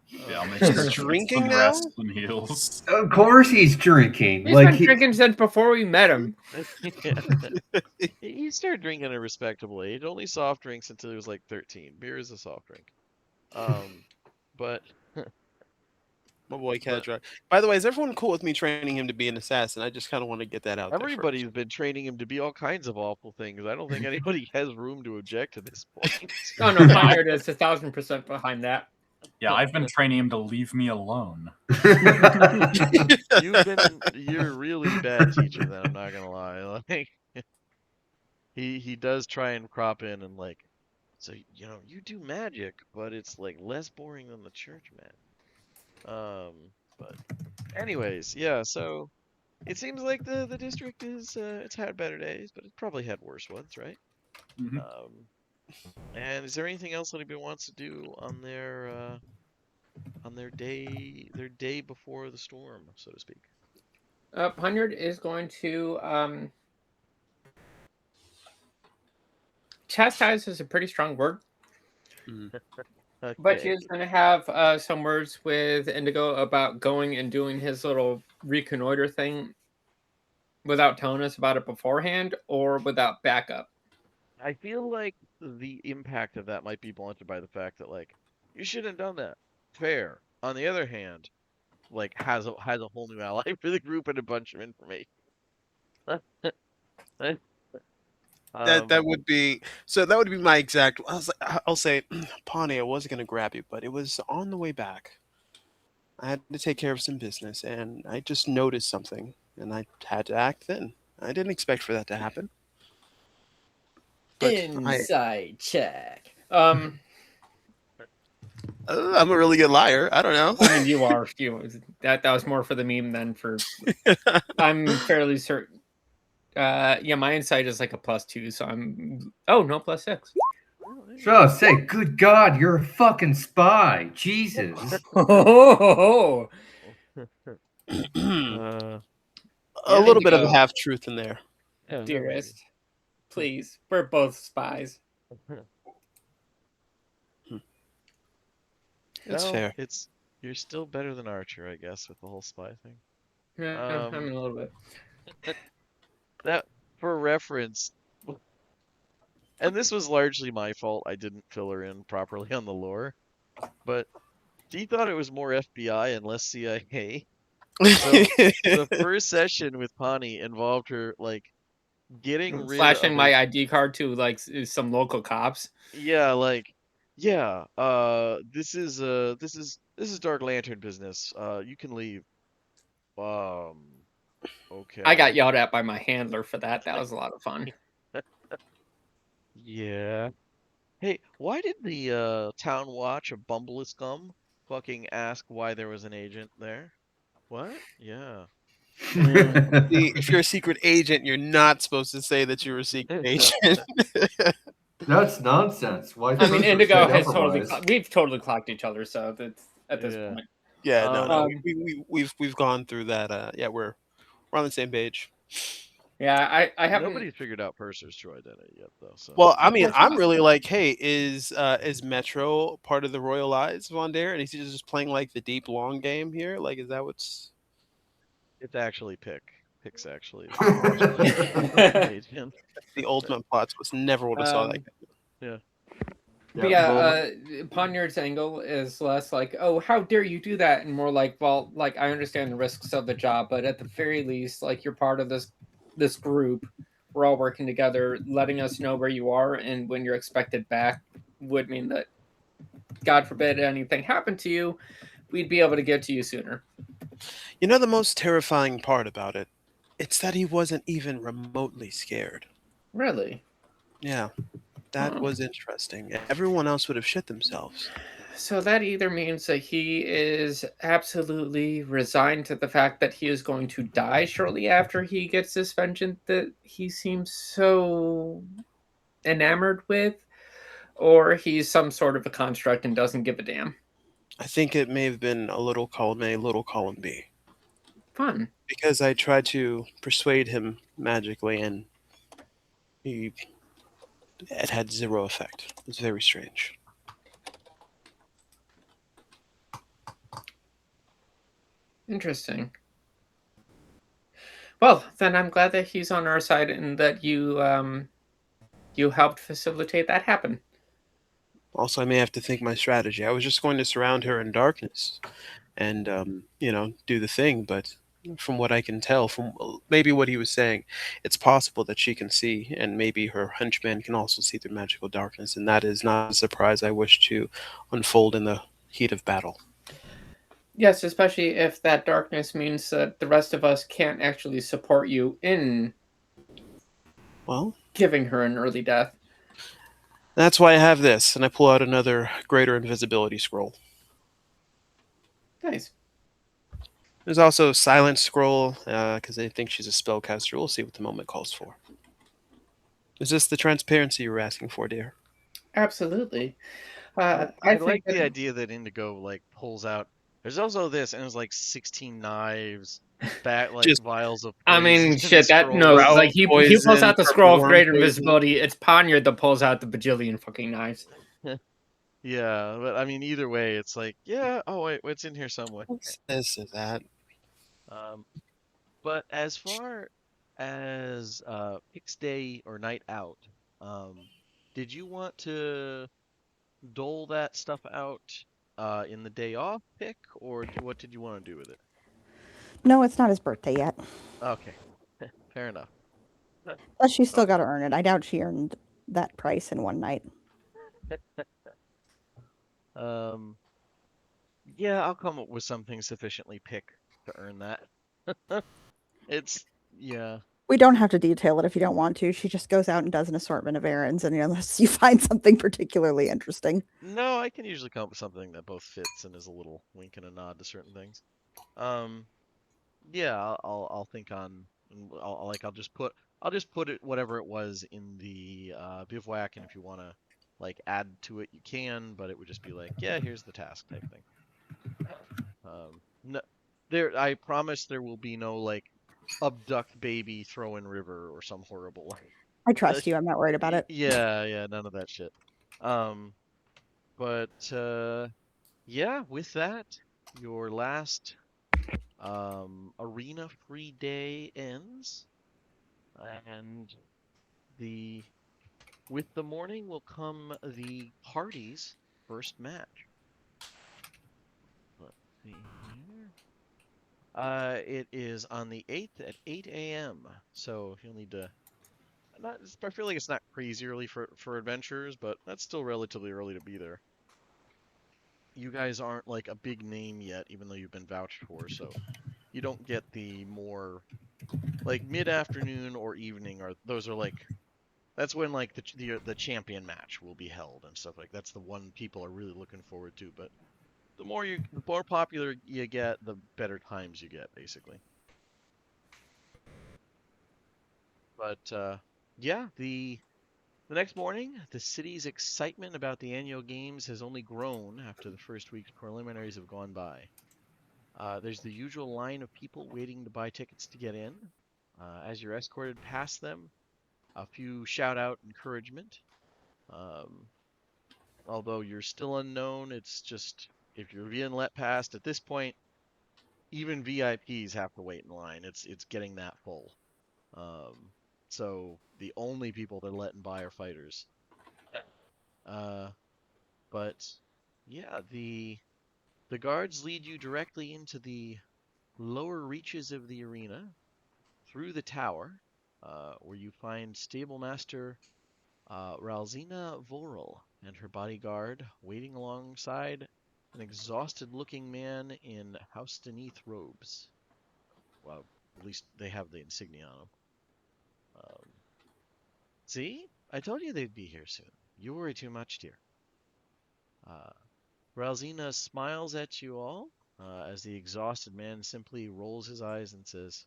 Yeah, I'll make She's sure she gets drinking some now? rest and heals. Of course he's drinking. He's Like been drinking since before we met him. He started drinking at a respectable age. Only soft drinks until he was like 13. Beer is a soft drink. But My boy but Kedra. By the way, is everyone cool with me training him to be an assassin? I just kind of want to get that out there first. everybody's been training him to be all kinds of awful things. I don't think anybody has room to object to this point. Oh no, Pioneer is 1,000% behind that. Yeah, I've been training him to leave me alone. You're a really bad teacher then, I'm not gonna lie. Like he does try and crop in and like so you do magic, but it's like less boring than the church, man. But anyways, yeah, so it seems like the district is it's had better days, but it's probably had worse ones, right? Mhm. And is there anything else anybody wants to do on their day before the storm, so to speak? Pioneer is going to chastise is a pretty strong word. But he Okay. is going to have some words with Indigo about going and doing his little reconnoiter thing without telling us about it beforehand or without backup. I feel like the impact of that might be blunted by the fact that like you shouldn't have done that. Fair. On the other hand, like has a whole new ally for the group and a bunch of information. That would be so. That would be my exact. I'll say, Pawnee. I was gonna grab you, but it was on the way back. I had to take care of some business, and I just noticed something, and I had to act then. I didn't expect for that to happen. But Insight check. I'm a really good liar. I don't know. I mean, you are. That was more for the meme than for. I'm fairly certain. Yeah, my insight is like a +2, so I'm. Oh no, +6. So say, good God, you're a fucking spy. Jesus. Oh, A Yeah, little bit of Indigo. a half truth in there. yeah, no, dearest, please. We're both spies. That's no, fair. you're still better than Archer, I guess, with the whole spy thing. Yeah, I'm a little bit. That for reference, and this was largely my fault. I didn't fill her in properly on the lore, but she thought it was more FBI and less CIA. So the first session with Pawnee involved her like getting rid Flashing of my ID card to like some local cops. yeah, like yeah, this is Dark Lantern business. You can leave. Okay. I got yelled at by my handler for that. That was a lot of fun. Yeah. Hey, why did the town watch of Bumble Scum fucking ask why there was an agent there? What? Yeah. If you're a secret agent, you're not supposed to say that you're a secret agent. That's nonsense. Why I truth mean, or Indigo state has totally otherwise? we've totally clocked each other, so that's at this Yeah. point. Yeah, no, Um, we've gone through that. Yeah, we're on the same page. Yeah, I haven't. Nobody's figured out Purser's true identity yet, though. So Well, I maybe mean, That's that's I'm fine. really like, hey, is Metro part of the Royal Eyes of Wandair, and he's just playing like the deep long game here? Like, is that what's it's actually Pick's actually the agent. the ultimate plot twist? Never would have saw that. Yeah. But Yeah, yeah, well, Poniard's angle is less like, oh, how dare you do that, and more like, well, like I understand the risks of the job, but at the very least, like you're part of this group. We're all working together. Letting us know where you are and when you're expected back would mean that, God forbid, anything happened to you, we'd be able to get to you sooner. You know, the most terrifying part about it, it's that he wasn't even remotely scared. Really? Yeah, that Huh. was interesting. Everyone else would have shit themselves. So that either means that he is absolutely resigned to the fact that he is going to die shortly after he gets this vengeance that he seems so enamored with, or he's some sort of a construct and doesn't give a damn. I think it may have been a little column A, little column B. Fun. Because I tried to persuade him magically, and it had zero effect. It was very strange. Interesting. Well, then I'm glad that he's on our side and that you helped facilitate that happen. Also, I may have to think my strategy. I was just going to surround her in darkness and, do the thing, but from what I can tell, from maybe what he was saying, it's possible that she can see, and maybe her henchman can also see through magical darkness, and that is not a surprise I wish to unfold in the heat of battle. Yes, especially if that darkness means that the rest of us can't actually support you in Well, giving her an early death. that's why I have this, and I pull out another greater invisibility scroll. Nice. There's also a silent scroll, because I think she's a spellcaster. We'll see what the moment calls for. Is this the transparency you were asking for, dear? Absolutely. I I like the think idea that Indigo like pulls out. There's also this, and it's like 16 knives, like Just vials of I poison, mean, shit. That no, Drow scrolls. like he pulls poison, out the purple scroll of worm great poison. invisibility. It's Poniard that pulls out the bajillion fucking knives. Yeah, but I mean, either way, it's like, yeah. Oh wait, what's in here somewhere? This or that. Um, but as far as Pix Day or night out, um, did you want to dole that stuff out in the day off pick, or what did you want to do with it? No, it's not his birthday yet. Okay, fair enough. Plus, she's still got Okay. to earn it. I doubt she earned that price in one night. Um, yeah, I'll come up with something sufficiently pick to earn that. It's yeah. We don't have to detail it if you don't want to. She just goes out and does an assortment of errands, and unless you find something particularly interesting. No, I can usually come up with something that both fits and is a little wink and a nod to certain things. Um, yeah, I'll think on. I'll just put it whatever it was in the bivouac, and if you want to like add to it, you can. But it would just be like, yeah, here's the task type thing. No, I promise there will be no like abduct baby, throw in river, or some horrible. I trust you. I'm not worried about it. Yeah, none of that shit. Um, but yeah, with that, your last arena free day ends, and with the morning will come the party's first match. Let's see here. It is on the 8th at 8 a.m. So you'll need to. I feel like it's not crazy early for adventurers, but that's still relatively early to be there. You guys aren't like a big name yet, even though you've been vouched for, so you don't get the more like mid-afternoon or evening, or those are like that's when like the champion match will be held and stuff like that's the one people are really looking forward to. But the more popular you get, the better times you get, basically. But yeah, the next morning, the city's excitement about the annual games has only grown after the first week's preliminaries have gone by. There's the usual line of people waiting to buy tickets to get in. As you're escorted past them, a few shout out encouragement. Um, Although you're still unknown, it's just if you're being let past at this point, even VIPs have to wait in line. It's getting that full. Um, so the only people they're letting by are fighters. Uh, but yeah, the guards lead you directly into the lower reaches of the arena through the tower, where you find stable master Ralzina Vorel and her bodyguard waiting alongside an exhausted-looking man in House Deneath robes. Well, at least they have the insignia on them. See? I told you they'd be here soon. You worry too much, dear. Uh, Ralzina smiles at you all as the exhausted man simply rolls his eyes and says,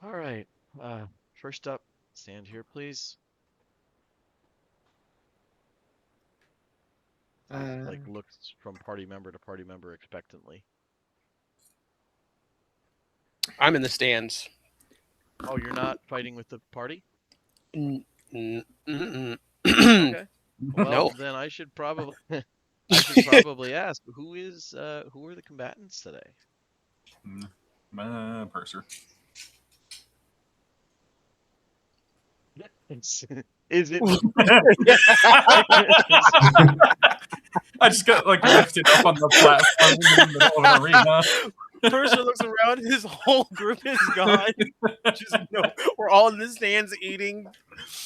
"All right, first up, stand here, please." Like looks from party member to party member expectantly. I'm in the stands. Oh, you're not fighting with the party? Mm-mm. Okay. Well, No. then I should probably I should probably ask who are the combatants today? Purser. Is it? I just got like lifted up on the platform in the middle of an arena. Purser looks around, his whole group is gone. Just, we're all in the stands eating.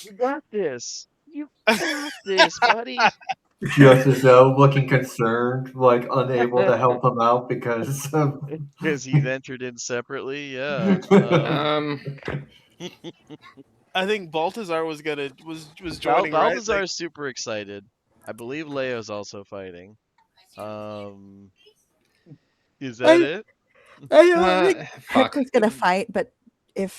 You got this. You got this, buddy. Just as though looking concerned, like unable to help him out because of. Because he's entered in separately, yeah. I think Baltazar was joining, right? Balthazar is super excited. I believe Leo's also fighting. Is that it? I don't think Fuck. Hector's gonna fight, but she'd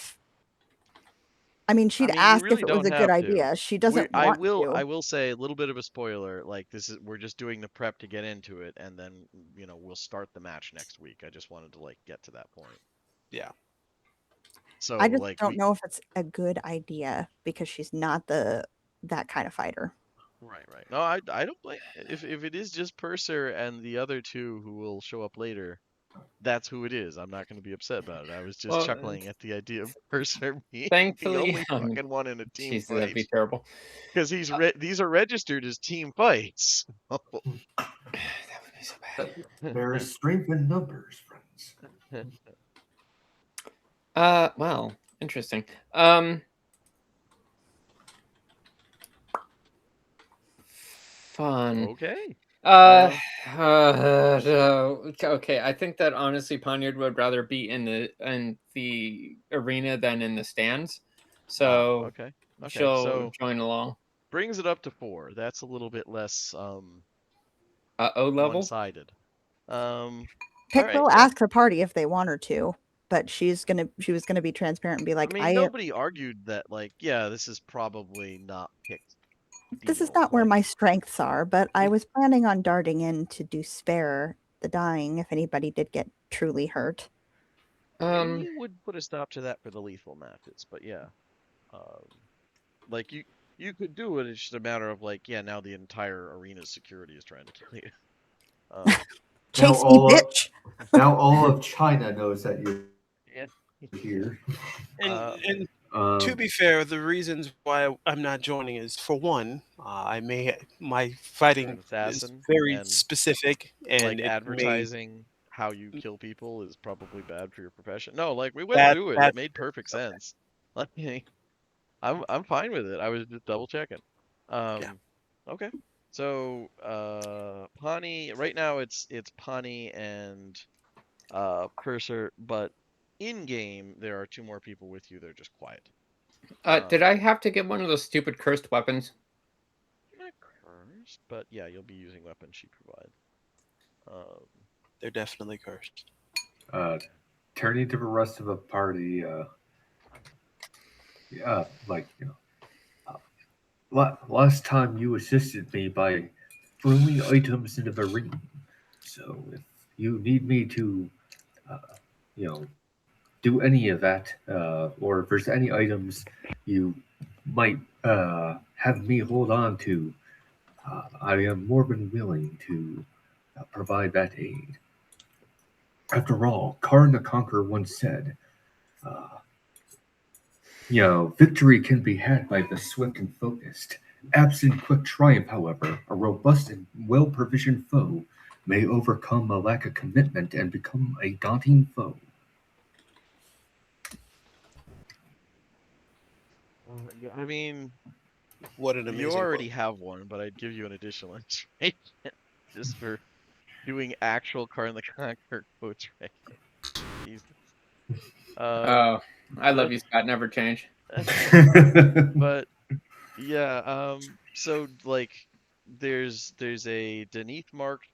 I mean, you ask really if it was don't a good have to. idea. She doesn't I want will to. say a little bit of a spoiler. Like we're just doing the prep to get into it, and then we'll start the match next week. I just wanted to get to that point. Yeah. So I just don't know if it's a good idea because she's not that kind of fighter. Right. No, I don't blame. If it is just Purser and the other two who will show up later, that's who it is. I'm not going to be upset about it. I was just chuckling at the idea of Purser being Thankfully, the only fucking one in a team Jesus, fight. that'd be terrible. Because these are registered as team fights. That would be so bad. There is strength in numbers, friends. Well, interesting. Fun. Okay. Okay. I think that honestly, Poniard would rather be in the arena than in the stands. So okay. she'll So join along. brings it up to 4. That's a little bit less O level. one-sided. Pick right, will ask the party if they want her to, but she was gonna be transparent and be like, I mean, nobody argued that. Yeah, this is probably not picked. This is not where my strengths are, but I was planning on darting in to do spare the dying if anybody did get truly hurt. You would put a stop to that for the lethal matches, but yeah, you could do it. It's just a matter of now the entire arena's security is trying to kill you. Chase me, bitch! Now all of China knows that you're here. And to be fair, the reasons why I'm not joining is, for one, my fighting is very specific, and advertising how you kill people is probably bad for your profession. No, we went through it. It made perfect sense. I'm fine with it. I was just double checking. Okay. So Pani, right now it's Pani and Purser, but in game there are 2 more people with you. They're just quiet. Did I have to get one of those stupid cursed weapons? Not cursed, but yeah, you'll be using weapons she provides. They're definitely cursed. Turning to the rest of the party, like last time you assisted me by throwing items into the ring. So if you need me to, uh, you know, do any of that, or if there's any items you might have me hold on to, I am more than willing to provide that aid. After all, Karn the Conqueror once said, uh, victory can be had by the swift and focused. Absent quick triumph, however, a robust and well provisioned foe may overcome a lack of commitment and become a daunting foe. Yeah, I mean, What an you amazing already quote. have one, but I'd give you an additional inspiration just for doing actual Karn the Conqueror quotes right. Jesus. Oh, I love But you, Scott. Never change. but yeah, so like there's a Deneth marked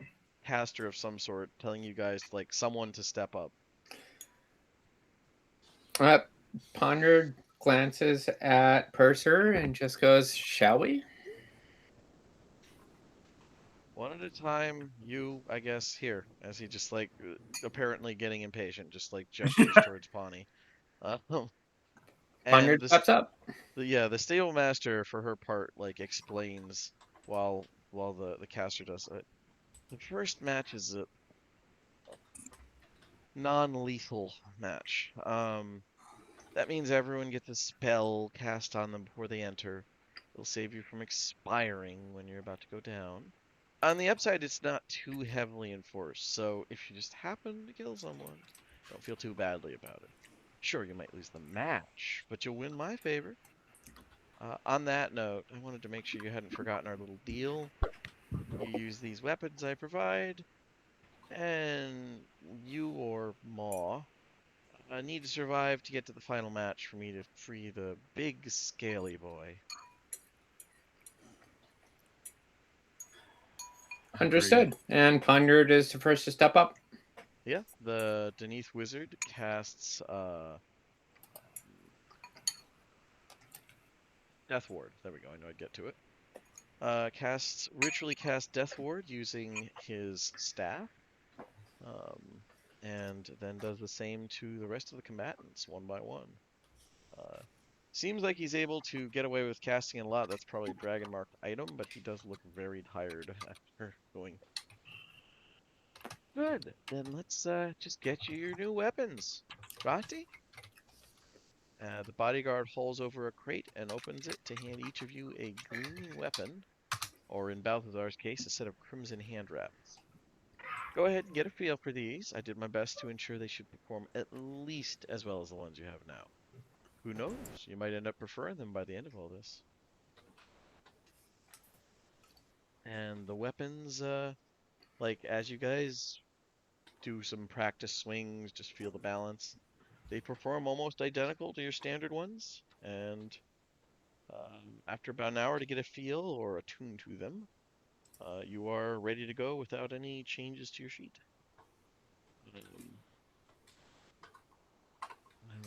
caster of some sort telling you guys like someone to step up. Uh, Ponder glances at Purser and just goes, "Shall we?" One at a time, you, I guess, here, as he just like apparently getting impatient, just like gestures towards Pawnee. Um, Ponder and this, steps up. yeah, the stable master for her part like explains while the caster does it. The first match is a non-lethal match. That means everyone gets a spell cast on them before they enter. It'll save you from expiring when you're about to go down. On the upside, it's not too heavily enforced, so if you just happen to kill someone, don't feel too badly about it. Sure, you might lose the match, but you'll win my favor. On that note, I wanted to make sure you hadn't forgotten our little deal. You use these weapons I provide, and you or Maw need to survive to get to the final match for me to free the big scaly boy. Agreed. Understood. And Ponder is the first to step up. Yeah, the Deneth Wizard casts Death Ward. There we go. I know I'd get to it. Ritually casts Death Ward using his staff, um, and then does the same to the rest of the combatants one by one. Uh, Seems like he's able to get away with casting a lot. That's probably a dragon marked item, but he does look very tired after going. Good. Then let's just get you your new weapons. Rati? The bodyguard hauls over a crate and opens it to hand each of you a gleaming weapon, or in Balthazar's case, a set of crimson hand wraps. Go ahead and get a feel for these. I did my best to ensure they should perform at least as well as the ones you have now. Who knows? You might end up preferring them by the end of all this. And the weapons, like as you guys do some practice swings, just feel the balance. They perform almost identical to your standard ones, and after about an hour to get a feel or attune to them, you are ready to go without any changes to your sheet. Um,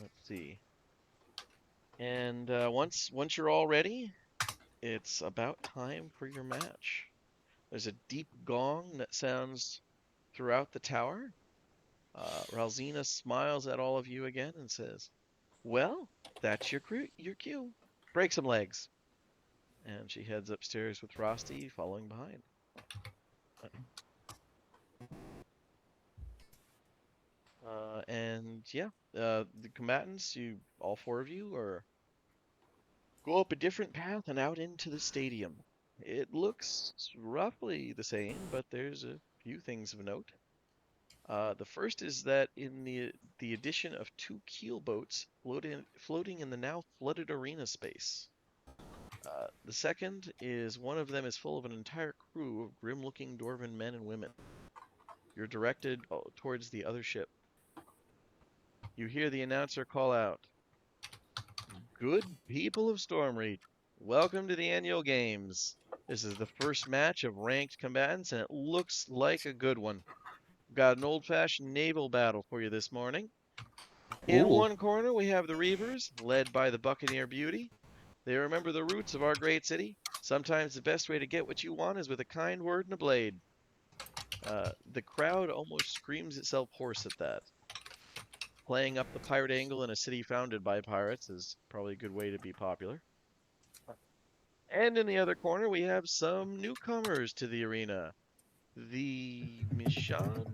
let's see. And once you're all ready, it's about time for your match. There's a deep gong that sounds throughout the tower. Ralzina smiles at all of you again and says, "Well, that's your cue. Break some legs." And she heads upstairs with Frosty following behind. And yeah, the combatants, you all four of you, are go up a different path and out into the stadium. It looks roughly the same, but there's a few things of note. The first is that in the addition of two keel boats floating in the now flooded arena space. The second is one of them is full of an entire crew of grim-looking dwarven men and women. You're directed towards the other ship. You hear the announcer call out, "Good people of Stormreach, welcome to the annual games. This is the first match of ranked combatants, and it looks like a good one. We've got an old-fashioned naval battle for you this morning. In Ooh. one corner, we have the Reavers, led by the Buccaneer Beauty. They remember the roots of our great city. Sometimes the best way to get what you want is with a kind word and a blade. The crowd almost screams itself hoarse at that. Playing up the pirate angle in a city founded by pirates is probably a good way to be popular. And in the other corner, we have some newcomers to the arena. The Mishann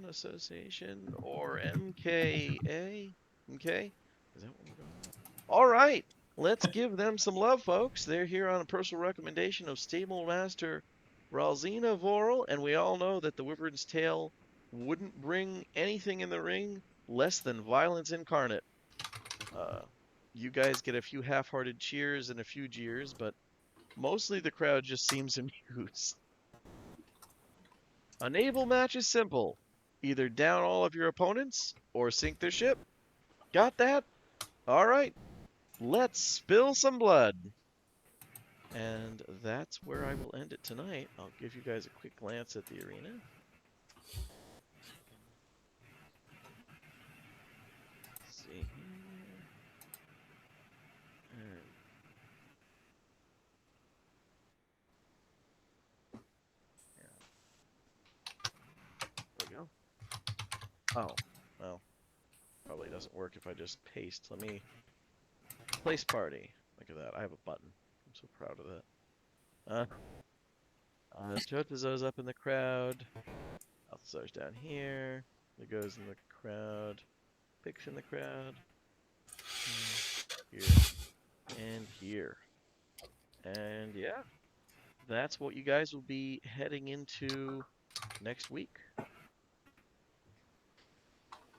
Association, or MKA? MK? Is that what we're going with? All right, let's give them some love, folks. They're here on a personal recommendation of Stable Master Ralzina Vorel, and we all know that the Wyvern's Tail wouldn't bring anything in the ring less than violence incarnate. You guys get a few half-hearted cheers and a few jeers, but mostly the crowd just seems amused. A naval match is simple. Either down all of your opponents or sink their ship. Got that? All right. Let's spill some blood. And that's where I will end it tonight. I'll give you guys a quick glance at the arena. Let's see here. There we go. Oh, well, probably doesn't work if I just paste. Let me place party. Look at that. I have a button. I'm so proud of that. Jotazo's up in the crowd. Althazar's down here. There goes in the crowd. Picks in the crowd. Here. And here. And yeah. That's what you guys will be heading into next week.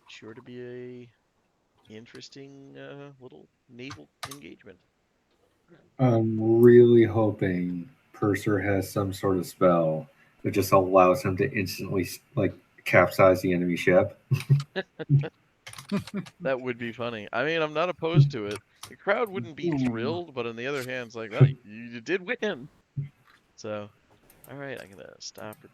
Sure to be a interesting little naval engagement. I'm really hoping Purser has some sort of spell that just allows him to instantly capsize the enemy ship. That would be funny. I mean, I'm not opposed to it. The crowd wouldn't be thrilled, but on the other hand, it's like, well, you did win. So, all right, I'm gonna stop